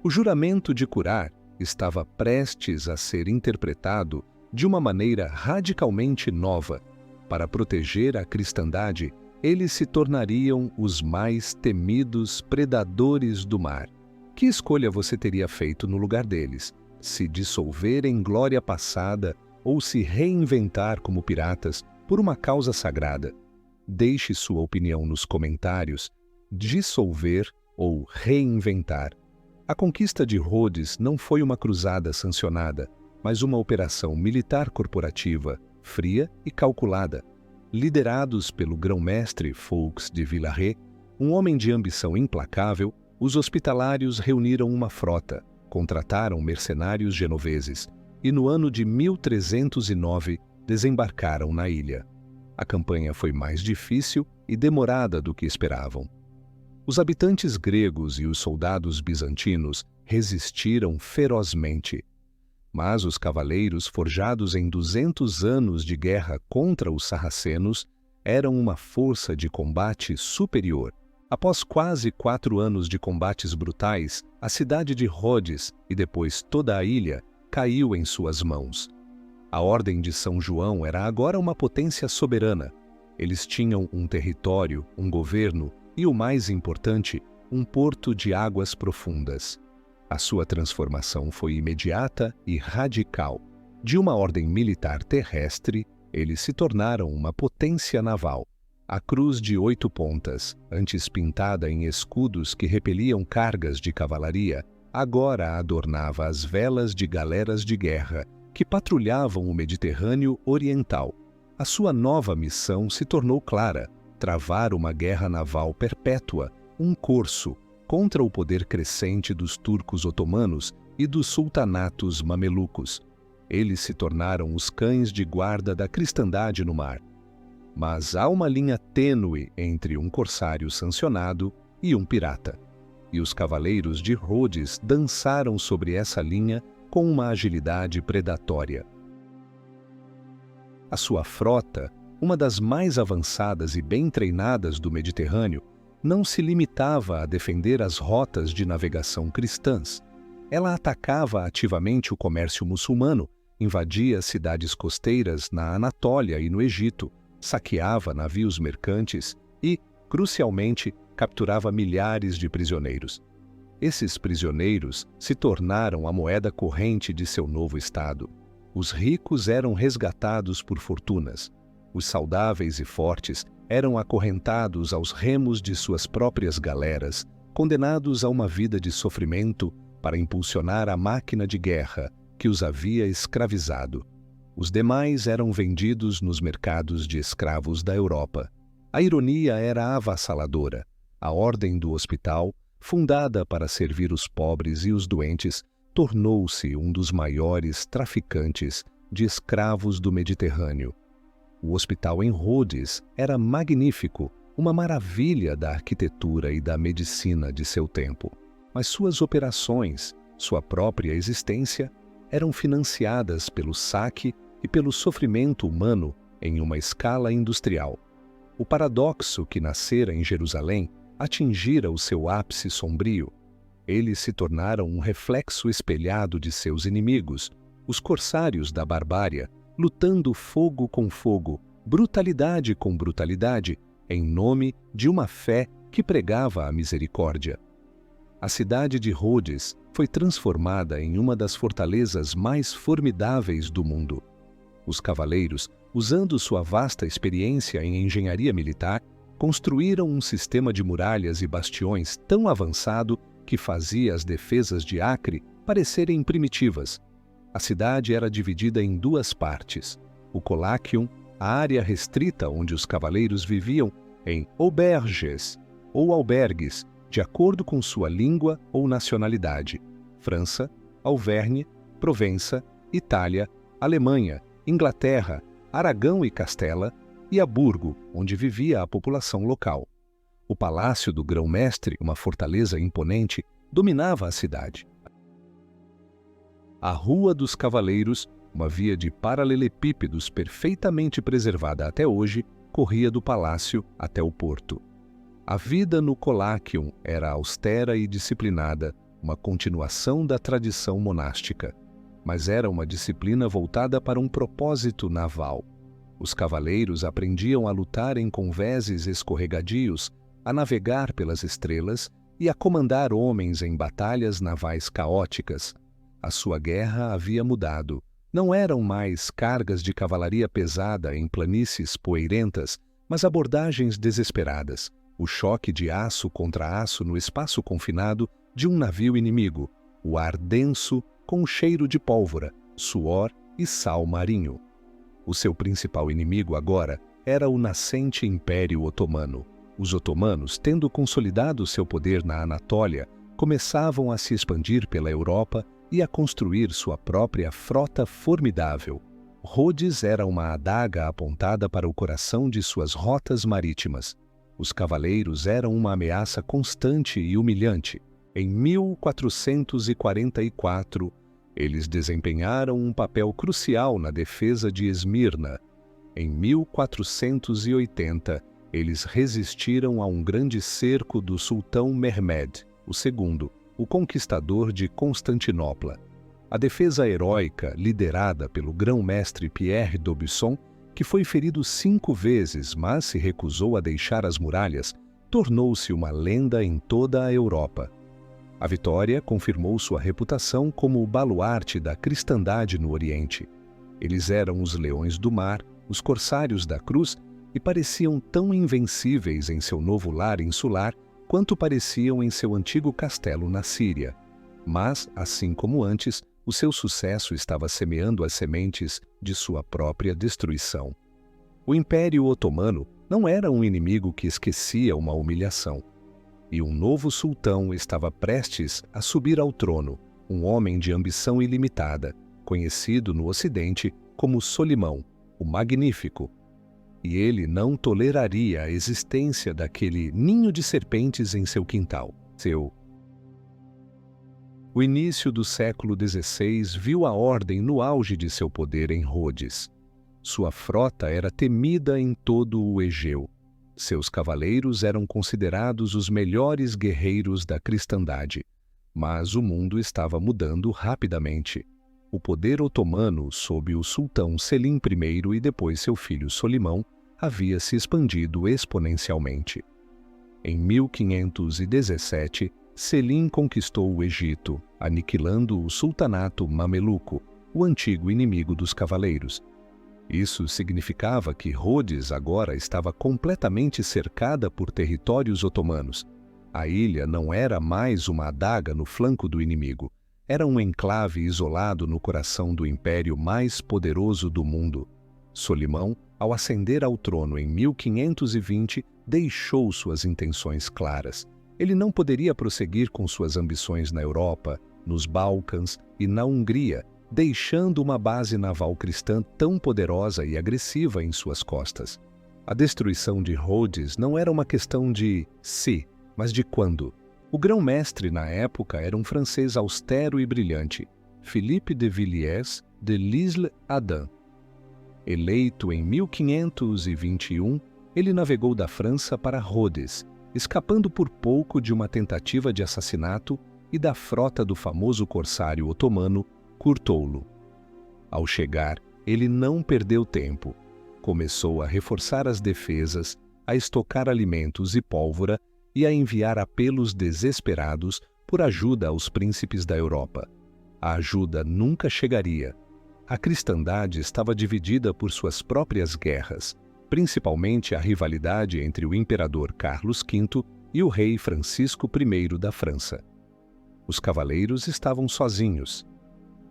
O juramento de curar estava prestes a ser interpretado de uma maneira radicalmente nova. Para proteger a cristandade, eles se tornariam os mais temidos predadores do mar. Que escolha você teria feito no lugar deles? Se dissolver em glória passada ou se reinventar como piratas por uma causa sagrada? Deixe sua opinião nos comentários. Dissolver ou reinventar. A conquista de Rhodes não foi uma cruzada sancionada, mas uma operação militar corporativa, fria e calculada. Liderados pelo grão-mestre Ffoulkes de Villaret, um homem de ambição implacável, os hospitalários reuniram uma frota, contrataram mercenários genoveses e no ano de 1309 desembarcaram na ilha. A campanha foi mais difícil e demorada do que esperavam. Os habitantes gregos e os soldados bizantinos resistiram ferozmente. Mas os cavaleiros forjados em 200 anos de guerra contra os sarracenos eram uma força de combate superior. Após quase 4 anos de combates brutais, a cidade de Rhodes e depois toda a ilha caiu em suas mãos. A Ordem de São João era agora uma potência soberana. Eles tinham um território, um governo e, o mais importante, um porto de águas profundas. A sua transformação foi imediata e radical. De uma ordem militar terrestre, eles se tornaram uma potência naval. A cruz de 8 pontas, antes pintada em escudos que repeliam cargas de cavalaria, agora adornava as velas de galeras de guerra que patrulhavam o Mediterrâneo Oriental. A sua nova missão se tornou clara: travar uma guerra naval perpétua, um corso, contra o poder crescente dos turcos otomanos e dos sultanatos mamelucos. Eles se tornaram os cães de guarda da cristandade no mar. Mas há uma linha tênue entre um corsário sancionado e um pirata. E os cavaleiros de Rhodes dançaram sobre essa linha com uma agilidade predatória. A sua frota, uma das mais avançadas e bem treinadas do Mediterrâneo, não se limitava a defender as rotas de navegação cristãs. Ela atacava ativamente o comércio muçulmano, invadia cidades costeiras na Anatólia e no Egito, saqueava navios mercantes e, crucialmente, capturava milhares de prisioneiros. Esses prisioneiros se tornaram a moeda corrente de seu novo estado. Os ricos eram resgatados por fortunas. Os saudáveis e fortes eram acorrentados aos remos de suas próprias galeras, condenados a uma vida de sofrimento para impulsionar a máquina de guerra que os havia escravizado. Os demais eram vendidos nos mercados de escravos da Europa. A ironia era avassaladora. A Ordem do Hospital, fundada para servir os pobres e os doentes, tornou-se um dos maiores traficantes de escravos do Mediterrâneo. O hospital em Rhodes era magnífico, uma maravilha da arquitetura e da medicina de seu tempo. Mas suas operações, sua própria existência, eram financiadas pelo saque e pelo sofrimento humano em uma escala industrial. O paradoxo que nascera em Jerusalém atingira o seu ápice sombrio. Eles se tornaram um reflexo espelhado de seus inimigos, os corsários da barbárie, lutando fogo com fogo, brutalidade com brutalidade, em nome de uma fé que pregava a misericórdia. A cidade de Rhodes foi transformada em uma das fortalezas mais formidáveis do mundo. Os cavaleiros, usando sua vasta experiência em engenharia militar, construíram um sistema de muralhas e bastiões tão avançado que fazia as defesas de Acre parecerem primitivas. A cidade era dividida em duas partes: o Colacium, a área restrita onde os cavaleiros viviam, em auberges ou albergues, de acordo com sua língua ou nacionalidade: França, Auvergne, Provença, Itália, Alemanha, Inglaterra, Aragão e Castela, e Aburgo, onde vivia a população local. O Palácio do Grão-Mestre, uma fortaleza imponente, dominava a cidade. A Rua dos Cavaleiros, uma via de paralelepípedos perfeitamente preservada até hoje, corria do palácio até o porto. A vida no Colacium era austera e disciplinada, uma continuação da tradição monástica, mas era uma disciplina voltada para um propósito naval. Os cavaleiros aprendiam a lutar em convéses escorregadios, a navegar pelas estrelas e a comandar homens em batalhas navais caóticas. A sua guerra havia mudado. Não eram mais cargas de cavalaria pesada em planícies poeirentas, mas abordagens desesperadas. O choque de aço contra aço no espaço confinado de um navio inimigo, o ar denso com o cheiro de pólvora, suor e sal marinho. O seu principal inimigo agora era o nascente Império Otomano. Os otomanos, tendo consolidado seu poder na Anatólia, começavam a se expandir pela Europa e a construir sua própria frota formidável. Rhodes era uma adaga apontada para o coração de suas rotas marítimas. Os cavaleiros eram uma ameaça constante e humilhante. Em 1444, eles desempenharam um papel crucial na defesa de Esmirna. Em 1480, eles resistiram a um grande cerco do sultão Mehmed II, o conquistador de Constantinopla. A defesa heróica, liderada pelo grão-mestre Pierre d'Aubusson, que foi ferido 5 vezes, mas se recusou a deixar as muralhas, tornou-se uma lenda em toda a Europa. A vitória confirmou sua reputação como o baluarte da cristandade no Oriente. Eles eram os leões do mar, os corsários da cruz, e pareciam tão invencíveis em seu novo lar insular quanto pareciam em seu antigo castelo na Síria. Mas, assim como antes, o seu sucesso estava semeando as sementes de sua própria destruição. O Império Otomano não era um inimigo que esquecia uma humilhação. E um novo sultão estava prestes a subir ao trono, um homem de ambição ilimitada, conhecido no Ocidente como Solimão, o Magnífico. E ele não toleraria a existência daquele ninho de serpentes em seu quintal. O início do século XVI viu a ordem no auge de seu poder em Rhodes. Sua frota era temida em todo o Egeu. Seus cavaleiros eram considerados os melhores guerreiros da cristandade. Mas o mundo estava mudando rapidamente. O poder otomano, sob o sultão Selim I e depois seu filho Solimão, havia se expandido exponencialmente. Em 1517, Selim conquistou o Egito, aniquilando o sultanato mameluco, o antigo inimigo dos cavaleiros. Isso significava que Rhodes agora estava completamente cercada por territórios otomanos. A ilha não era mais uma adaga no flanco do inimigo. Era um enclave isolado no coração do império mais poderoso do mundo. Solimão, ao ascender ao trono em 1520, deixou suas intenções claras. Ele não poderia prosseguir com suas ambições na Europa, nos Balcãs e na Hungria, deixando uma base naval cristã tão poderosa e agressiva em suas costas. A destruição de Rhodes não era uma questão de se, mas de quando. O grão-mestre na época era um francês austero e brilhante, Philippe de Villiers de L'Isle-Adam. Eleito em 1521, ele navegou da França para Rhodes, escapando por pouco de uma tentativa de assassinato e da frota do famoso corsário otomano Kurtoğlu. Ao chegar, ele não perdeu tempo. Começou a reforçar as defesas, a estocar alimentos e pólvora e a enviar apelos desesperados por ajuda aos príncipes da Europa. A ajuda nunca chegaria. A cristandade estava dividida por suas próprias guerras, principalmente a rivalidade entre o imperador Carlos V e o rei Francisco I da França. Os cavaleiros estavam sozinhos.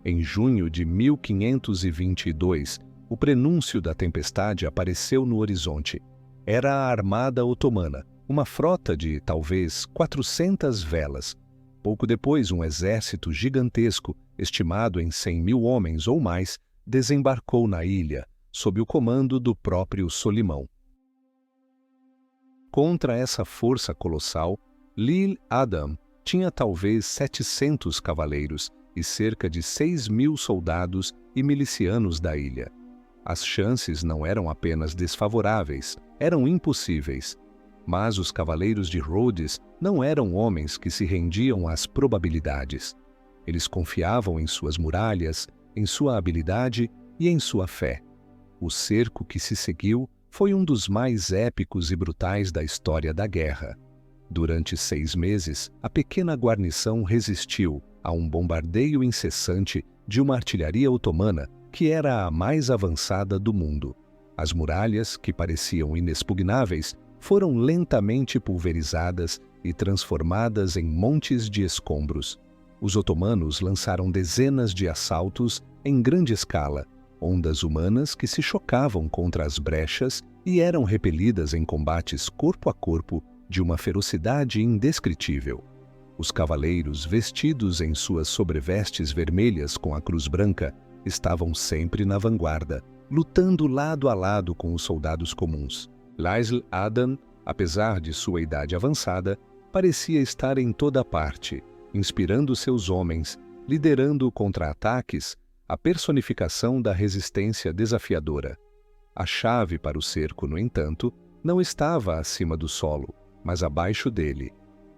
Em junho de 1522, o prenúncio da tempestade apareceu no horizonte. Era a armada otomana, uma frota de, talvez, 400 velas. Pouco depois, um exército gigantesco, estimado em 100.000 homens ou mais, desembarcou na ilha, sob o comando do próprio Solimão. Contra essa força colossal, Lil Adam tinha talvez 700 cavaleiros e cerca de 6.000 soldados e milicianos da ilha. As chances não eram apenas desfavoráveis, eram impossíveis. Mas os cavaleiros de Rhodes não eram homens que se rendiam às probabilidades. Eles confiavam em suas muralhas, em sua habilidade e em sua fé. O cerco que se seguiu foi um dos mais épicos e brutais da história da guerra. Durante 6 meses, a pequena guarnição resistiu a um bombardeio incessante de uma artilharia otomana que era a mais avançada do mundo. As muralhas, que pareciam inexpugnáveis, foram lentamente pulverizadas e transformadas em montes de escombros. Os otomanos lançaram dezenas de assaltos em grande escala, ondas humanas que se chocavam contra as brechas e eram repelidas em combates corpo a corpo de uma ferocidade indescritível. Os cavaleiros, vestidos em suas sobrevestes vermelhas com a cruz branca, estavam sempre na vanguarda, lutando lado a lado com os soldados comuns. Lil Adam, apesar de sua idade avançada, parecia estar em toda parte, inspirando seus homens, liderando contra-ataques, a personificação da resistência desafiadora. A chave para o cerco, no entanto, não estava acima do solo, mas abaixo dele.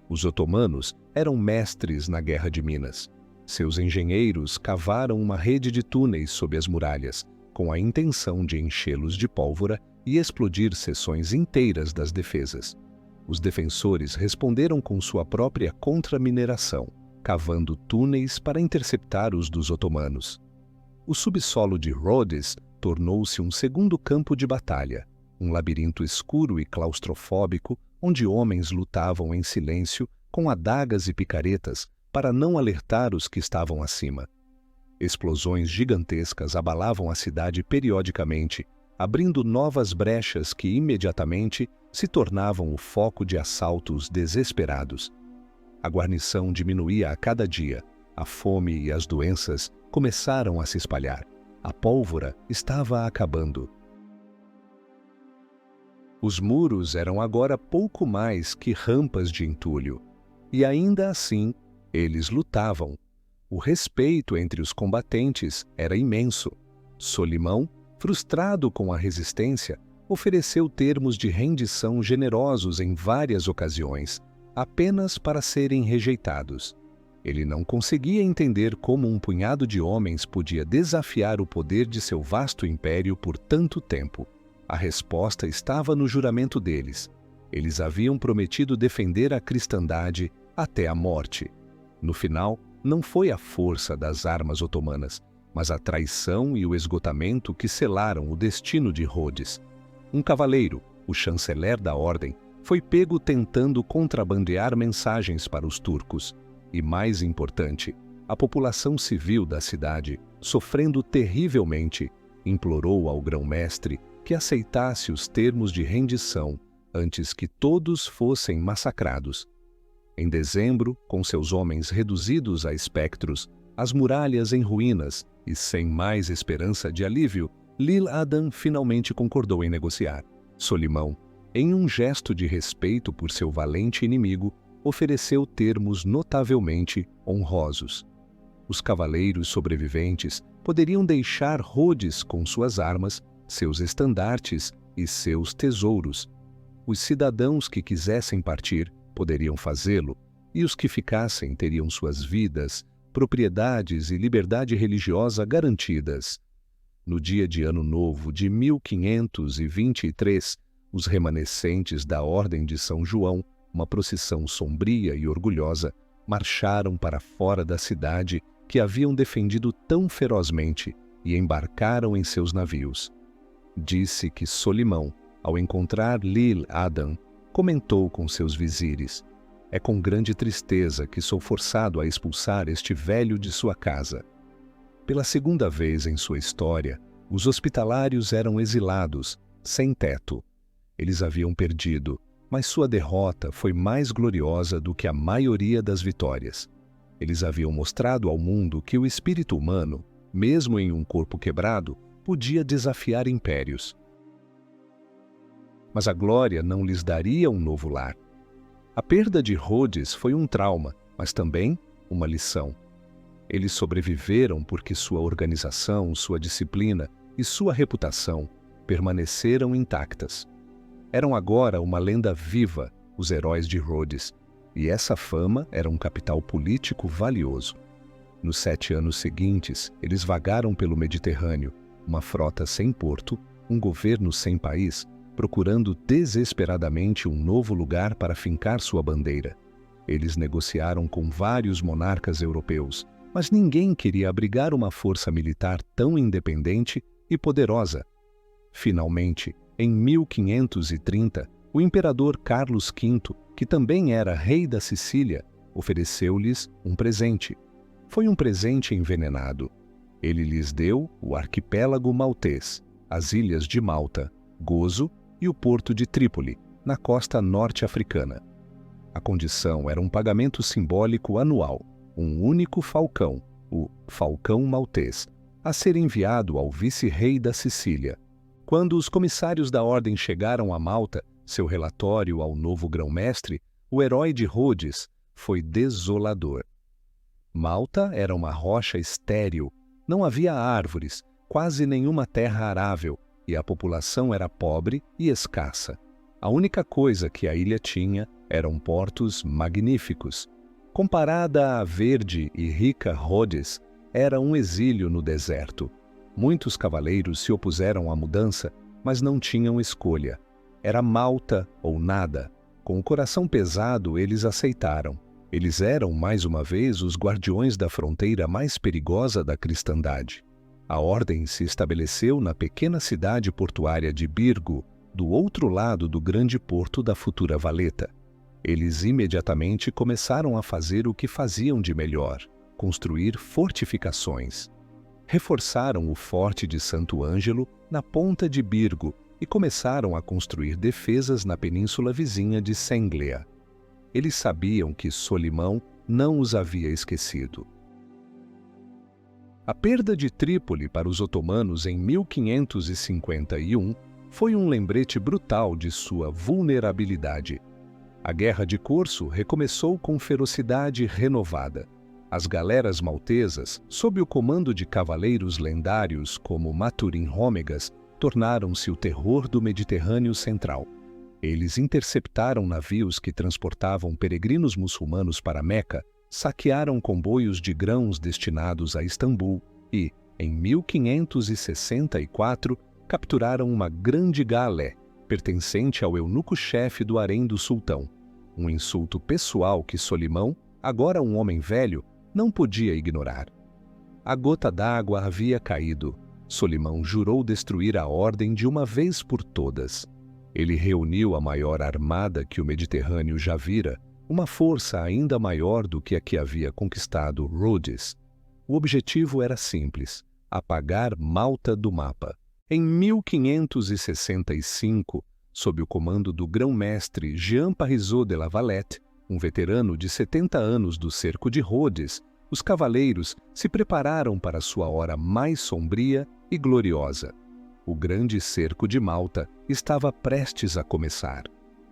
Os otomanos eram mestres na Guerra de Minas. Seus engenheiros cavaram uma rede de túneis sob as muralhas, com a intenção de enchê-los de pólvora e explodir seções inteiras das defesas. Os defensores responderam com sua própria contramineração, cavando túneis para interceptar os dos otomanos. O subsolo de Rhodes tornou-se um segundo campo de batalha, um labirinto escuro e claustrofóbico onde homens lutavam em silêncio com adagas e picaretas para não alertar os que estavam acima. Explosões gigantescas abalavam a cidade periodicamente, abrindo novas brechas que imediatamente se tornavam o foco de assaltos desesperados. A guarnição diminuía a cada dia, a fome e as doenças começaram a se espalhar. A pólvora estava acabando. Os muros eram agora pouco mais que rampas de entulho, e ainda assim eles lutavam. O respeito entre os combatentes era imenso. Solimão, frustrado com a resistência, ofereceu termos de rendição generosos em várias ocasiões, apenas para serem rejeitados. Ele não conseguia entender como um punhado de homens podia desafiar o poder de seu vasto império por tanto tempo. A resposta estava no juramento deles. Eles haviam prometido defender a cristandade até a morte. No final, não foi a força das armas otomanas, mas a traição e o esgotamento que selaram o destino de Rhodes. Um cavaleiro, o chanceler da ordem, foi pego tentando contrabandear mensagens para os turcos. E mais importante, a população civil da cidade, sofrendo terrivelmente, implorou ao grão-mestre que aceitasse os termos de rendição antes que todos fossem massacrados. Em dezembro, com seus homens reduzidos a espectros, as muralhas em ruínas e sem mais esperança de alívio, Lil Adam finalmente concordou em negociar. Solimão, em um gesto de respeito por seu valente inimigo, ofereceu termos notavelmente honrosos. Os cavaleiros sobreviventes poderiam deixar Rhodes com suas armas, seus estandartes e seus tesouros. Os cidadãos que quisessem partir poderiam fazê-lo, e os que ficassem teriam suas vidas, propriedades e liberdade religiosa garantidas. No dia de Ano Novo de 1523, os remanescentes da Ordem de São João, uma procissão sombria e orgulhosa, marcharam para fora da cidade que haviam defendido tão ferozmente e embarcaram em seus navios. Disse que Solimão, ao encontrar Lil Adam, comentou com seus vizires: "É com grande tristeza que sou forçado a expulsar este velho de sua casa." Pela segunda vez em sua história, os hospitalários eram exilados, sem teto. Eles haviam perdido, mas sua derrota foi mais gloriosa do que a maioria das vitórias. Eles haviam mostrado ao mundo que o espírito humano, mesmo em um corpo quebrado, podia desafiar impérios. Mas a glória não lhes daria um novo lar. A perda de Rhodes foi um trauma, mas também uma lição. Eles sobreviveram porque sua organização, sua disciplina e sua reputação permaneceram intactas. Eram agora uma lenda viva, os heróis de Rhodes, e essa fama era um capital político valioso. Nos 7 anos seguintes, eles vagaram pelo Mediterrâneo, uma frota sem porto, um governo sem país, procurando desesperadamente um novo lugar para fincar sua bandeira. Eles negociaram com vários monarcas europeus, mas ninguém queria abrigar uma força militar tão independente e poderosa. Finalmente, em 1530, o imperador Carlos V, que também era rei da Sicília, ofereceu-lhes um presente. Foi um presente envenenado. Ele lhes deu o arquipélago maltês, as ilhas de Malta, Gozo e o porto de Trípoli, na costa norte-africana. A condição era um pagamento simbólico anual, um único falcão, o falcão maltês, a ser enviado ao vice-rei da Sicília. Quando os comissários da ordem chegaram a Malta, seu relatório ao novo grão-mestre, o herói de Rhodes, foi desolador. Malta era uma rocha estéril, não havia árvores, quase nenhuma terra arável, e a população era pobre e escassa. A única coisa que a ilha tinha eram portos magníficos. Comparada à verde e rica Rhodes, era um exílio no deserto. Muitos cavaleiros se opuseram à mudança, mas não tinham escolha. Era Malta ou nada. Com o coração pesado, eles aceitaram. Eles eram, mais uma vez, os guardiões da fronteira mais perigosa da cristandade. A ordem se estabeleceu na pequena cidade portuária de Birgo, do outro lado do grande porto da futura Valeta. Eles imediatamente começaram a fazer o que faziam de melhor: construir fortificações. Reforçaram o forte de Santo Ângelo na ponta de Birgo e começaram a construir defesas na península vizinha de Senglea. Eles sabiam que Solimão não os havia esquecido. A perda de Trípoli para os otomanos em 1551 foi um lembrete brutal de sua vulnerabilidade. A Guerra de Corso recomeçou com ferocidade renovada. As galeras maltesas, sob o comando de cavaleiros lendários como Maturin Rômegas, tornaram-se o terror do Mediterrâneo Central. Eles interceptaram navios que transportavam peregrinos muçulmanos para Meca, saquearam comboios de grãos destinados a Istambul e, em 1564, capturaram uma grande galé, pertencente ao eunuco-chefe do harém do sultão. Um insulto pessoal que Solimão, agora um homem velho, não podia ignorar. A gota d'água havia caído. Solimão jurou destruir a ordem de uma vez por todas. Ele reuniu a maior armada que o Mediterrâneo já vira, uma força ainda maior do que a que havia conquistado Rhodes. O objetivo era simples: apagar Malta do mapa. Em 1565, sob o comando do grão-mestre Jean Parisot de la Valette, um veterano de 70 anos do cerco de Rhodes, os cavaleiros se prepararam para sua hora mais sombria e gloriosa. O grande cerco de Malta estava prestes a começar.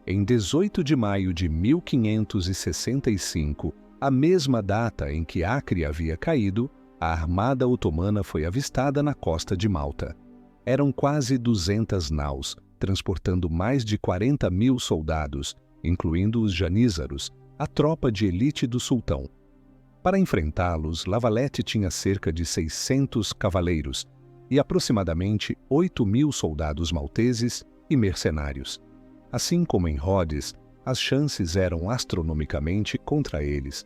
Em 18 de maio de 1565, a mesma data em que Acre havia caído, a armada otomana foi avistada na costa de Malta. Eram quase 200 naus, transportando mais de 40.000 soldados, incluindo os janízaros, a tropa de elite do sultão. Para enfrentá-los, La Valette tinha cerca de 600 cavaleiros e aproximadamente 8.000 soldados malteses e mercenários. Assim como em Rhodes, as chances eram astronomicamente contra eles.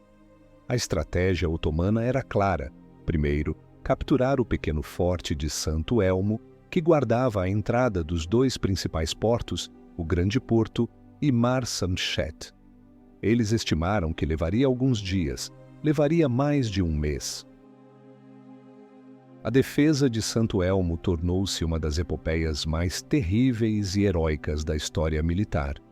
A estratégia otomana era clara. Primeiro, capturar o pequeno forte de Santo Elmo, que guardava a entrada dos dois principais portos, o Grande Porto e Mar Samchet. Eles estimaram que levaria alguns dias, levaria mais de um mês. A defesa de Santo Elmo tornou-se uma das epopeias mais terríveis e heróicas da história militar.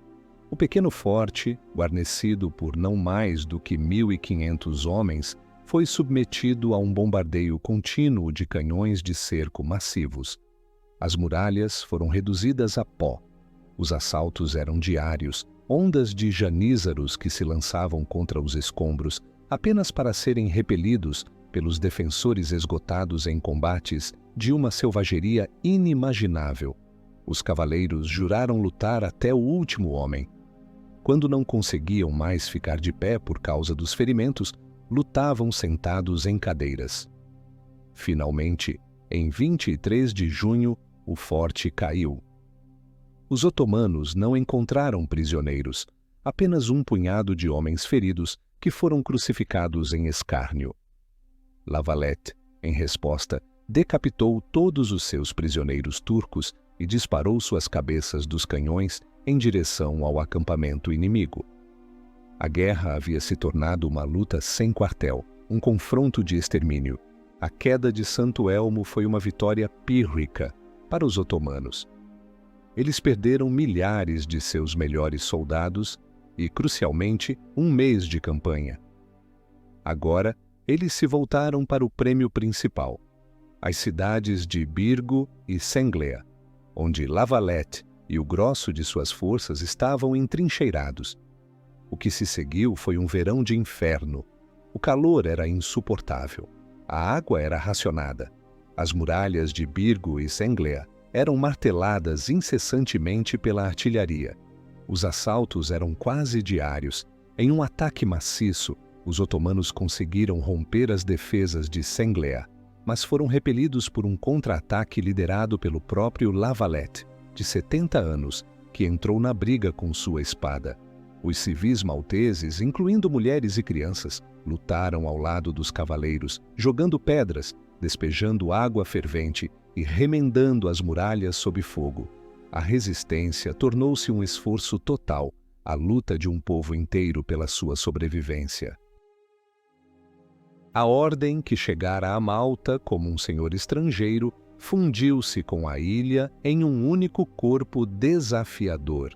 O pequeno forte, guarnecido por não mais do que 1.500 homens, foi submetido a um bombardeio contínuo de canhões de cerco massivos. As muralhas foram reduzidas a pó. Os assaltos eram diários, ondas de janízaros que se lançavam contra os escombros, apenas para serem repelidos pelos defensores esgotados em combates de uma selvageria inimaginável. Os cavaleiros juraram lutar até o último homem. Quando não conseguiam mais ficar de pé por causa dos ferimentos, lutavam sentados em cadeiras. Finalmente, em 23 de junho, o forte caiu. Os otomanos não encontraram prisioneiros, apenas um punhado de homens feridos que foram crucificados em escárnio. Lavalette, em resposta, decapitou todos os seus prisioneiros turcos e disparou suas cabeças dos canhões em direção ao acampamento inimigo. A guerra havia se tornado uma luta sem quartel, um confronto de extermínio. A queda de Santo Elmo foi uma vitória pírrica para os otomanos. Eles perderam milhares de seus melhores soldados e, crucialmente, um mês de campanha. Agora, eles se voltaram para o prêmio principal, as cidades de Birgo e Senglea, onde Lavalette e o grosso de suas forças estavam entrincheirados. O que se seguiu foi um verão de inferno. O calor era insuportável. A água era racionada. As muralhas de Birgo e Senglea eram marteladas incessantemente pela artilharia. Os assaltos eram quase diários. Em um ataque maciço, os otomanos conseguiram romper as defesas de Senglea, mas foram repelidos por um contra-ataque liderado pelo próprio Lavalette, de 70 anos, que entrou na briga com sua espada. Os civis malteses, incluindo mulheres e crianças, lutaram ao lado dos cavaleiros, jogando pedras, despejando água fervente e remendando as muralhas sob fogo. A resistência tornou-se um esforço total, a luta de um povo inteiro pela sua sobrevivência. A ordem que chegara a Malta como um senhor estrangeiro fundiu-se com a ilha em um único corpo desafiador.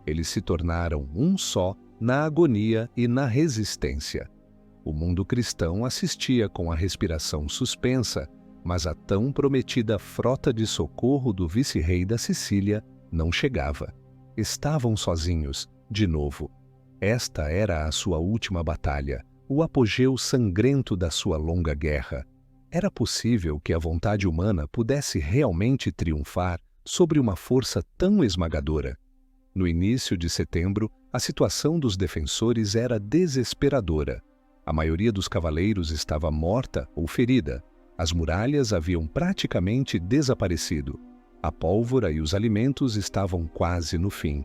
Eles se tornaram um só na agonia e na resistência. O mundo cristão assistia com a respiração suspensa, mas a tão prometida frota de socorro do vice-rei da Sicília não chegava. Estavam sozinhos, de novo. Esta era a sua última batalha, o apogeu sangrento da sua longa guerra. Era possível que a vontade humana pudesse realmente triunfar sobre uma força tão esmagadora? No início de setembro, a situação dos defensores era desesperadora. A maioria dos cavaleiros estava morta ou ferida. As muralhas haviam praticamente desaparecido. A pólvora e os alimentos estavam quase no fim.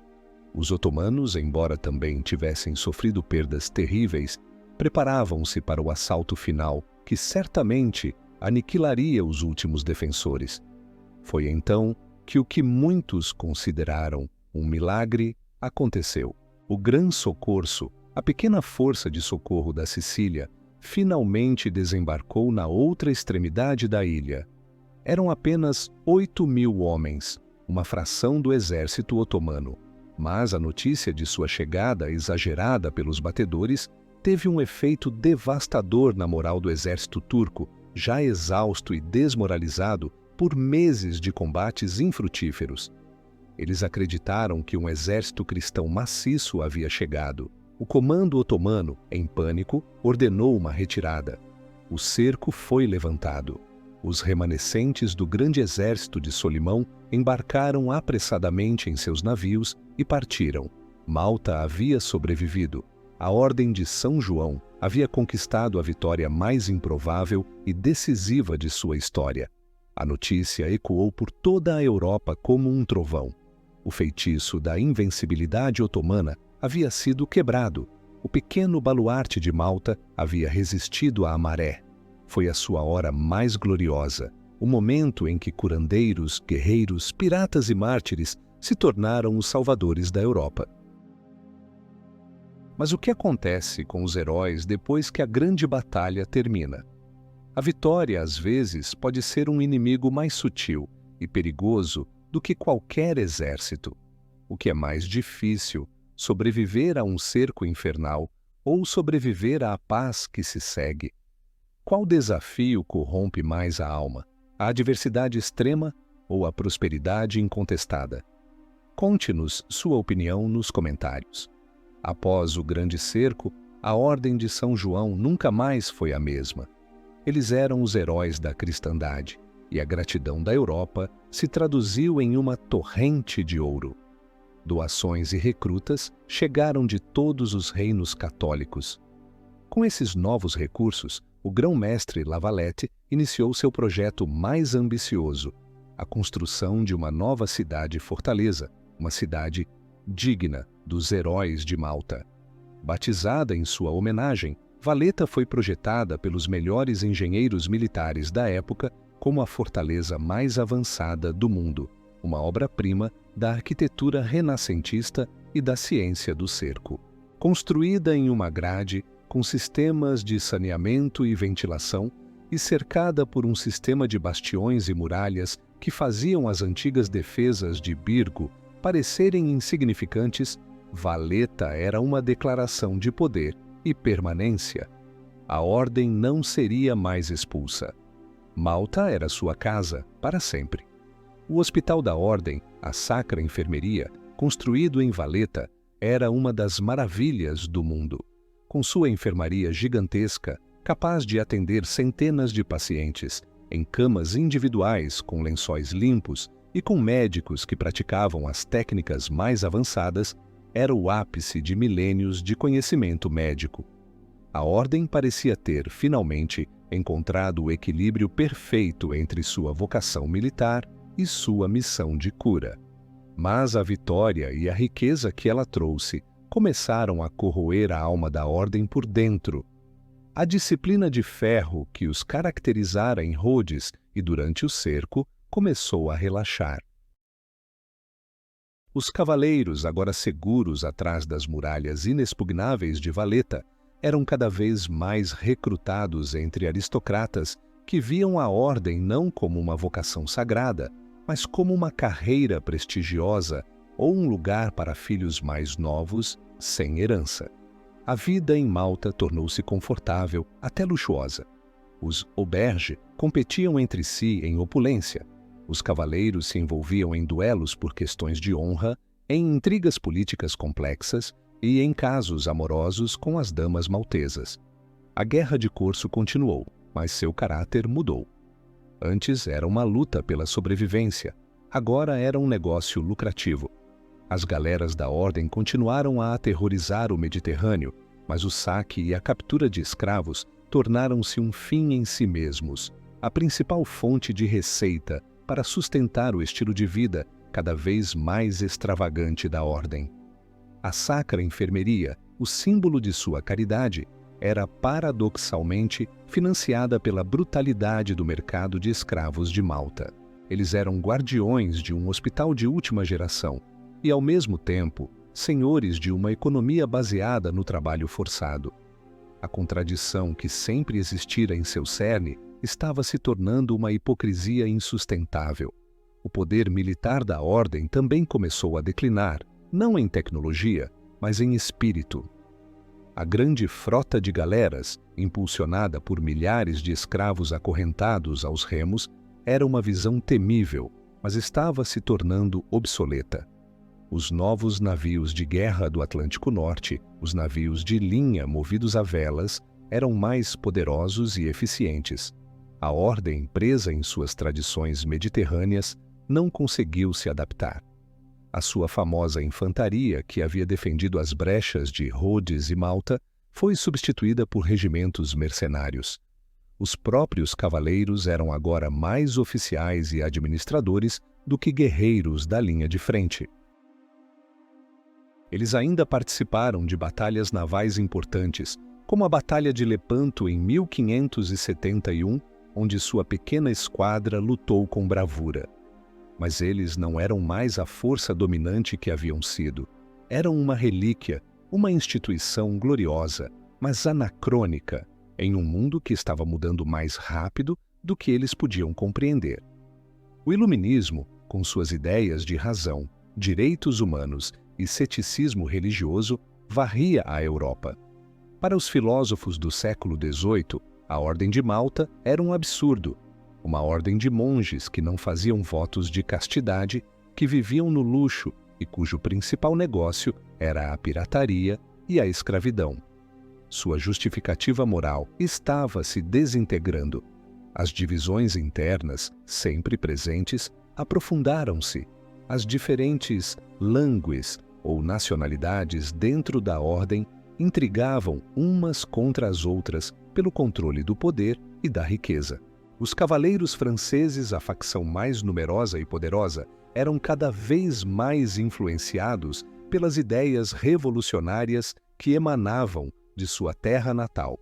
Os otomanos, embora também tivessem sofrido perdas terríveis, preparavam-se para o assalto final, que certamente aniquilaria os últimos defensores. Foi então que o que muitos consideraram um milagre aconteceu. O Gran Soccorso, a pequena força de socorro da Sicília, finalmente desembarcou na outra extremidade da ilha. Eram apenas 8.000 homens, uma fração do exército otomano. Mas a notícia de sua chegada, exagerada pelos batedores, teve um efeito devastador na moral do exército turco, já exausto e desmoralizado por meses de combates infrutíferos. Eles acreditaram que um exército cristão maciço havia chegado. O comando otomano, em pânico, ordenou uma retirada. O cerco foi levantado. Os remanescentes do grande exército de Solimão embarcaram apressadamente em seus navios e partiram. Malta havia sobrevivido. A Ordem de São João havia conquistado a vitória mais improvável e decisiva de sua história. A notícia ecoou por toda a Europa como um trovão. O feitiço da invencibilidade otomana havia sido quebrado. O pequeno baluarte de Malta havia resistido à maré. Foi a sua hora mais gloriosa, o momento em que curandeiros, guerreiros, piratas e mártires se tornaram os salvadores da Europa. Mas o que acontece com os heróis depois que a grande batalha termina? A vitória, às vezes, pode ser um inimigo mais sutil e perigoso do que qualquer exército. O que é mais difícil, sobreviver a um cerco infernal ou sobreviver à paz que se segue? Qual desafio corrompe mais a alma? A adversidade extrema ou a prosperidade incontestada? Conte-nos sua opinião nos comentários. Após o grande cerco, a Ordem de São João nunca mais foi a mesma. Eles eram os heróis da cristandade, e a gratidão da Europa se traduziu em uma torrente de ouro. Doações e recrutas chegaram de todos os reinos católicos. Com esses novos recursos, o grão-mestre Lavalette iniciou seu projeto mais ambicioso, a construção de uma nova cidade-fortaleza, uma cidade digna dos heróis de Malta. Batizada em sua homenagem, Valeta foi projetada pelos melhores engenheiros militares da época como a fortaleza mais avançada do mundo, uma obra-prima da arquitetura renascentista e da ciência do cerco. Construída em uma grade, com sistemas de saneamento e ventilação, e cercada por um sistema de bastiões e muralhas que faziam as antigas defesas de Birgo parecerem insignificantes, Valeta era uma declaração de poder e permanência. A ordem não seria mais expulsa. Malta era sua casa para sempre. O Hospital da Ordem, a Sacra Enfermeria, construído em Valeta, era uma das maravilhas do mundo. Com sua enfermaria gigantesca, capaz de atender centenas de pacientes, em camas individuais com lençóis limpos e com médicos que praticavam as técnicas mais avançadas, era o ápice de milênios de conhecimento médico. A Ordem parecia ter, finalmente, encontrado o equilíbrio perfeito entre sua vocação militar e sua missão de cura. Mas a vitória e a riqueza que ela trouxe começaram a corroer a alma da Ordem por dentro. A disciplina de ferro que os caracterizara em Rhodes e durante o cerco começou a relaxar. Os cavaleiros, agora seguros atrás das muralhas inexpugnáveis de Valeta, eram cada vez mais recrutados entre aristocratas que viam a ordem não como uma vocação sagrada, mas como uma carreira prestigiosa ou um lugar para filhos mais novos, sem herança. A vida em Malta tornou-se confortável, até luxuosa. Os auberges competiam entre si em opulência. Os cavaleiros se envolviam em duelos por questões de honra, em intrigas políticas complexas e em casos amorosos com as damas maltesas. A guerra de corso continuou, mas seu caráter mudou. Antes era uma luta pela sobrevivência, agora era um negócio lucrativo. As galeras da Ordem continuaram a aterrorizar o Mediterrâneo, mas o saque e a captura de escravos tornaram-se um fim em si mesmos, a principal fonte de receita para sustentar o estilo de vida cada vez mais extravagante da Ordem. A Sacra Enfermeria, o símbolo de sua caridade, era paradoxalmente financiada pela brutalidade do mercado de escravos de Malta. Eles eram guardiões de um hospital de última geração e, ao mesmo tempo, senhores de uma economia baseada no trabalho forçado. A contradição que sempre existira em seu cerne estava se tornando uma hipocrisia insustentável. O poder militar da Ordem também começou a declinar, não em tecnologia, mas em espírito. A grande frota de galeras, impulsionada por milhares de escravos acorrentados aos remos, era uma visão temível, mas estava se tornando obsoleta. Os novos navios de guerra do Atlântico Norte, os navios de linha movidos a velas, eram mais poderosos e eficientes. A Ordem, presa em suas tradições mediterrâneas, não conseguiu se adaptar. A sua famosa infantaria, que havia defendido as brechas de Rhodes e Malta, foi substituída por regimentos mercenários. Os próprios cavaleiros eram agora mais oficiais e administradores do que guerreiros da linha de frente. Eles ainda participaram de batalhas navais importantes, como a Batalha de Lepanto em 1571, onde sua pequena esquadra lutou com bravura. Mas eles não eram mais a força dominante que haviam sido. Eram uma relíquia, uma instituição gloriosa, mas anacrônica, em um mundo que estava mudando mais rápido do que eles podiam compreender. O Iluminismo, com suas ideias de razão, direitos humanos e ceticismo religioso, varria a Europa. Para os filósofos do século XVIII, a Ordem de Malta era um absurdo, uma ordem de monges que não faziam votos de castidade, que viviam no luxo e cujo principal negócio era a pirataria e a escravidão. Sua justificativa moral estava se desintegrando. As divisões internas, sempre presentes, aprofundaram-se. As diferentes langues ou nacionalidades dentro da ordem intrigavam umas contra as outras pelo controle do poder e da riqueza. Os cavaleiros franceses, a facção mais numerosa e poderosa, eram cada vez mais influenciados pelas ideias revolucionárias que emanavam de sua terra natal.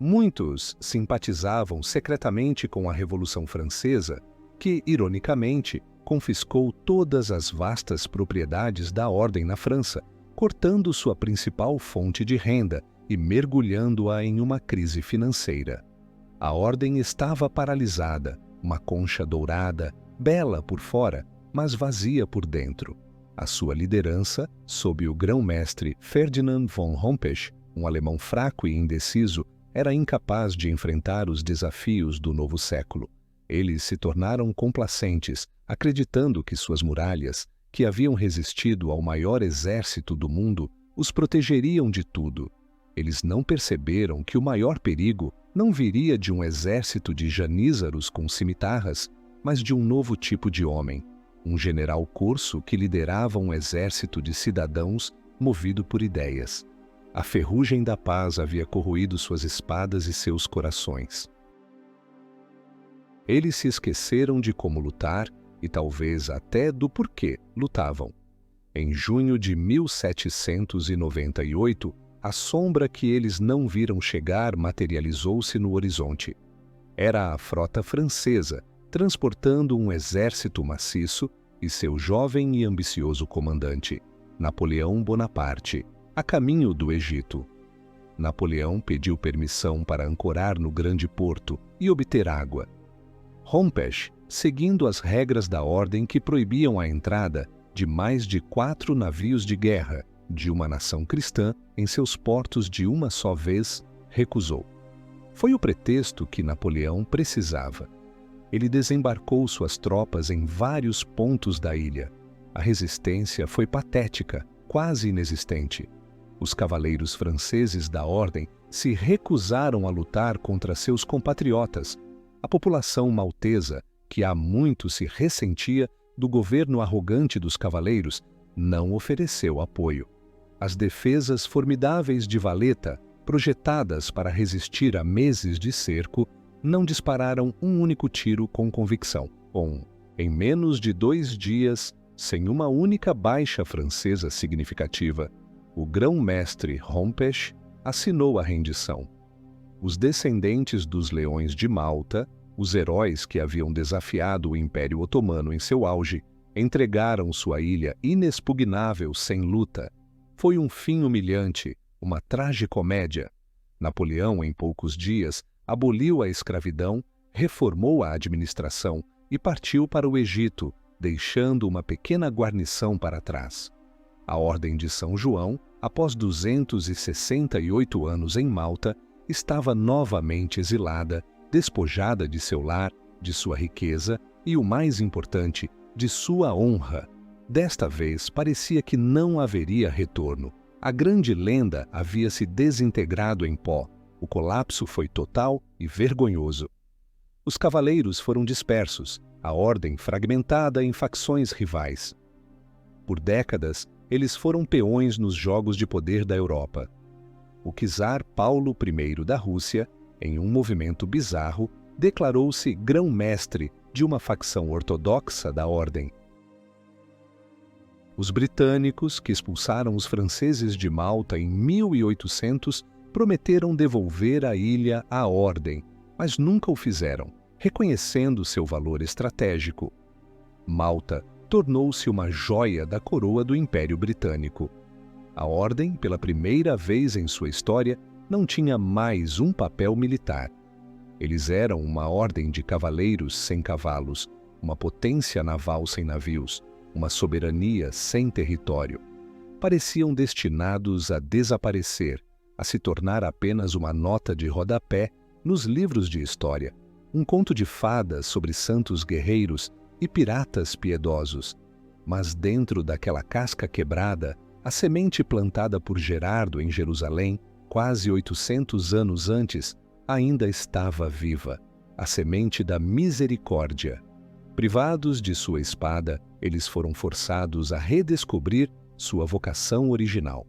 Muitos simpatizavam secretamente com a Revolução Francesa, que, ironicamente, confiscou todas as vastas propriedades da ordem na França, cortando sua principal fonte de renda e mergulhando-a em uma crise financeira. A ordem estava paralisada, uma concha dourada, bela por fora, mas vazia por dentro. A sua liderança, sob o grão-mestre Ferdinand von Hompesch, um alemão fraco e indeciso, era incapaz de enfrentar os desafios do novo século. Eles se tornaram complacentes, acreditando que suas muralhas, que haviam resistido ao maior exército do mundo, os protegeriam de tudo. Eles não perceberam que o maior perigo não viria de um exército de janízaros com cimitarras, mas de um novo tipo de homem, um general corso que liderava um exército de cidadãos movido por ideias. A ferrugem da paz havia corroído suas espadas e seus corações. Eles se esqueceram de como lutar e talvez até do porquê lutavam. Em junho de 1798, a sombra que eles não viram chegar materializou-se no horizonte. Era a frota francesa, transportando um exército maciço e seu jovem e ambicioso comandante, Napoleão Bonaparte, a caminho do Egito. Napoleão pediu permissão para ancorar no grande porto e obter água. Hompesch, seguindo as regras da ordem que proibiam a entrada de mais de 4 navios de guerra de uma nação cristã em seus portos de uma só vez, recusou. Foi o pretexto que Napoleão precisava. Ele desembarcou suas tropas em vários pontos da ilha. A resistência foi patética, quase inexistente. Os cavaleiros franceses da ordem se recusaram a lutar contra seus compatriotas. A população maltesa, que há muito se ressentia do governo arrogante dos cavaleiros, não ofereceu apoio. As defesas formidáveis de Valetta, projetadas para resistir a meses de cerco, não dispararam um único tiro com convicção. Em menos de 2 dias, sem uma única baixa francesa significativa, o grão-mestre Hompesch assinou a rendição. Os descendentes dos leões de Malta, os heróis que haviam desafiado o Império Otomano em seu auge, entregaram sua ilha inexpugnável sem luta. Foi um fim humilhante, uma tragicomédia. Napoleão, em poucos dias, aboliu a escravidão, reformou a administração e partiu para o Egito, deixando uma pequena guarnição para trás. A Ordem de São João, após 268 anos em Malta, estava novamente exilada, despojada de seu lar, de sua riqueza e, o mais importante, de sua honra. Desta vez parecia que não haveria retorno. A grande lenda havia se desintegrado em pó. O colapso foi total e vergonhoso. Os cavaleiros foram dispersos, a ordem fragmentada em facções rivais. Por décadas, eles foram peões nos jogos de poder da Europa. O czar Paulo I da Rússia, em um movimento bizarro, declarou-se grão-mestre de uma facção ortodoxa da ordem. Os britânicos, que expulsaram os franceses de Malta em 1800, prometeram devolver a ilha à Ordem, mas nunca o fizeram, reconhecendo seu valor estratégico. Malta tornou-se uma joia da coroa do Império Britânico. A Ordem, pela primeira vez em sua história, não tinha mais um papel militar. Eles eram uma ordem de cavaleiros sem cavalos, uma potência naval sem navios, uma soberania sem território. Pareciam destinados a desaparecer, a se tornar apenas uma nota de rodapé nos livros de história, um conto de fadas sobre santos guerreiros e piratas piedosos. Mas dentro daquela casca quebrada, a semente plantada por Gerardo em Jerusalém, quase 800 anos antes, ainda estava viva, a semente da misericórdia. Privados de sua espada, eles foram forçados a redescobrir sua vocação original.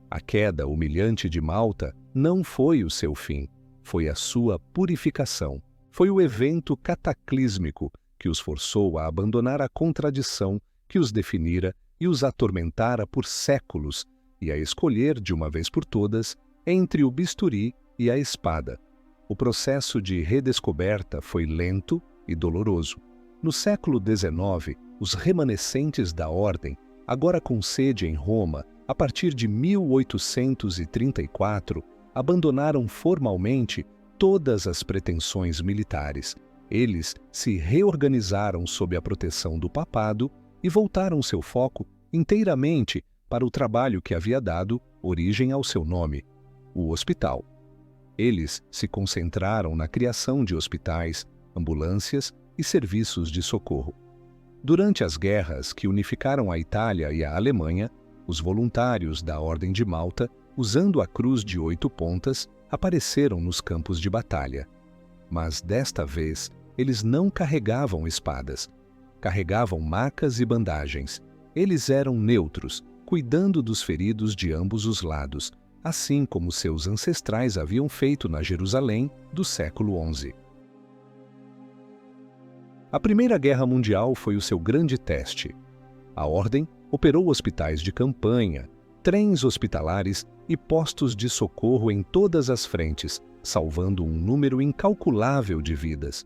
A queda humilhante de Malta não foi o seu fim, foi a sua purificação. Foi o evento cataclísmico que os forçou a abandonar a contradição que os definira e os atormentara por séculos, e a escolher, de uma vez por todas, entre o bisturi e a espada. O processo de redescoberta foi lento e doloroso. No século XIX, os remanescentes da Ordem, agora com sede em Roma, a partir de 1834, abandonaram formalmente todas as pretensões militares. Eles se reorganizaram sob a proteção do papado e voltaram seu foco inteiramente para o trabalho que havia dado origem ao seu nome, o hospital. Eles se concentraram na criação de hospitais, ambulâncias e serviços de socorro. Durante as guerras que unificaram a Itália e a Alemanha, os voluntários da Ordem de Malta, usando a cruz de 8 pontas, apareceram nos campos de batalha. Mas desta vez, eles não carregavam espadas. Carregavam macas e bandagens. Eles eram neutros, cuidando dos feridos de ambos os lados, assim como seus ancestrais haviam feito na Jerusalém do século XI. A Primeira Guerra Mundial foi o seu grande teste. A Ordem operou hospitais de campanha, trens hospitalares e postos de socorro em todas as frentes, salvando um número incalculável de vidas.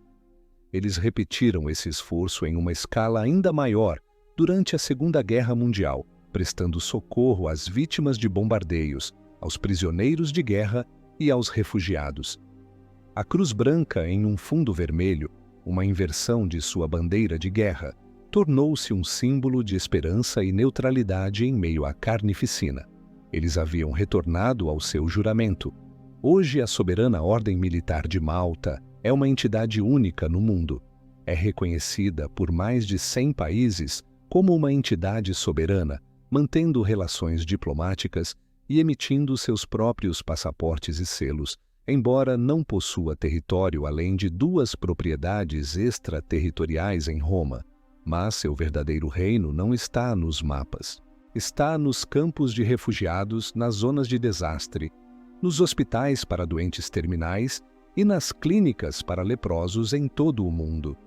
Eles repetiram esse esforço em uma escala ainda maior durante a Segunda Guerra Mundial, prestando socorro às vítimas de bombardeios, aos prisioneiros de guerra e aos refugiados. A Cruz Branca em um fundo vermelho, uma inversão de sua bandeira de guerra, tornou-se um símbolo de esperança e neutralidade em meio à carnificina. Eles haviam retornado ao seu juramento. Hoje, a Soberana Ordem Militar de Malta é uma entidade única no mundo. É reconhecida por mais de 100 países como uma entidade soberana, mantendo relações diplomáticas e emitindo seus próprios passaportes e selos, embora não possua território além de 2 propriedades extraterritoriais em Roma. Mas seu verdadeiro reino não está nos mapas. Está nos campos de refugiados, nas zonas de desastre, nos hospitais para doentes terminais e nas clínicas para leprosos em todo o mundo.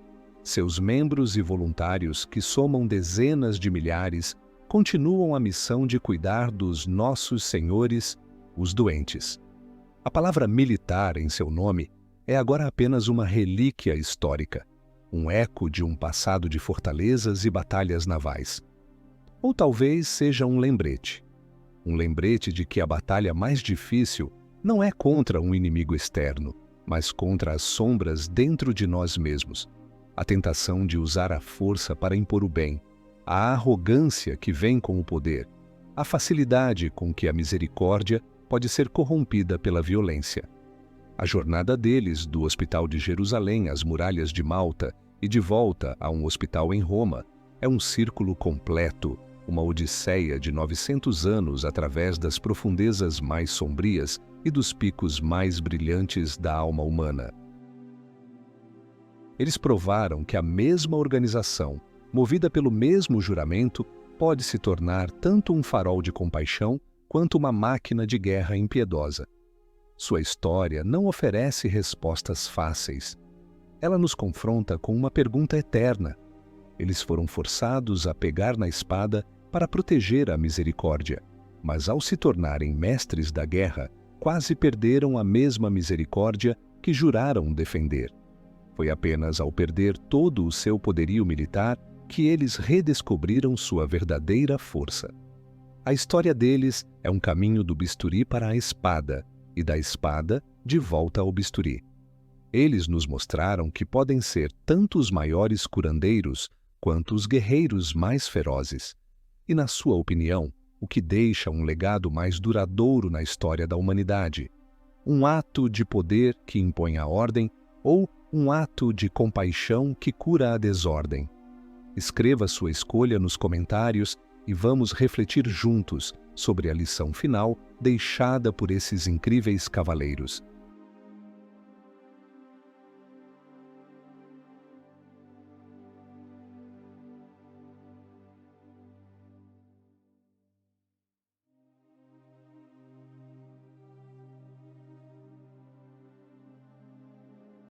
Seus membros e voluntários, que somam dezenas de milhares, continuam a missão de cuidar dos nossos senhores, os doentes. A palavra militar em seu nome é agora apenas uma relíquia histórica, um eco de um passado de fortalezas e batalhas navais. Ou talvez seja um lembrete de que a batalha mais difícil não é contra um inimigo externo, mas contra as sombras dentro de nós mesmos, a tentação de usar a força para impor o bem, a arrogância que vem com o poder, a facilidade com que a misericórdia pode ser corrompida pela violência. A jornada deles, do Hospital de Jerusalém às muralhas de Malta e de volta a um hospital em Roma, é um círculo completo, uma odisseia de 900 anos através das profundezas mais sombrias e dos picos mais brilhantes da alma humana. Eles provaram que a mesma organização, movida pelo mesmo juramento, pode se tornar tanto um farol de compaixão quanto uma máquina de guerra impiedosa. Sua história não oferece respostas fáceis. Ela nos confronta com uma pergunta eterna. Eles foram forçados a pegar na espada para proteger a misericórdia, mas ao se tornarem mestres da guerra, quase perderam a mesma misericórdia que juraram defender. Foi apenas ao perder todo o seu poderio militar que eles redescobriram sua verdadeira força. A história deles é um caminho do bisturi para a espada e da espada de volta ao bisturi. Eles nos mostraram que podem ser tanto os maiores curandeiros quanto os guerreiros mais ferozes. E, na sua opinião, o que deixa um legado mais duradouro na história da humanidade? Um ato de poder que impõe a ordem ou um ato de compaixão que cura a desordem? Escreva sua escolha nos comentários e vamos refletir juntos sobre a lição final deixada por esses incríveis cavaleiros.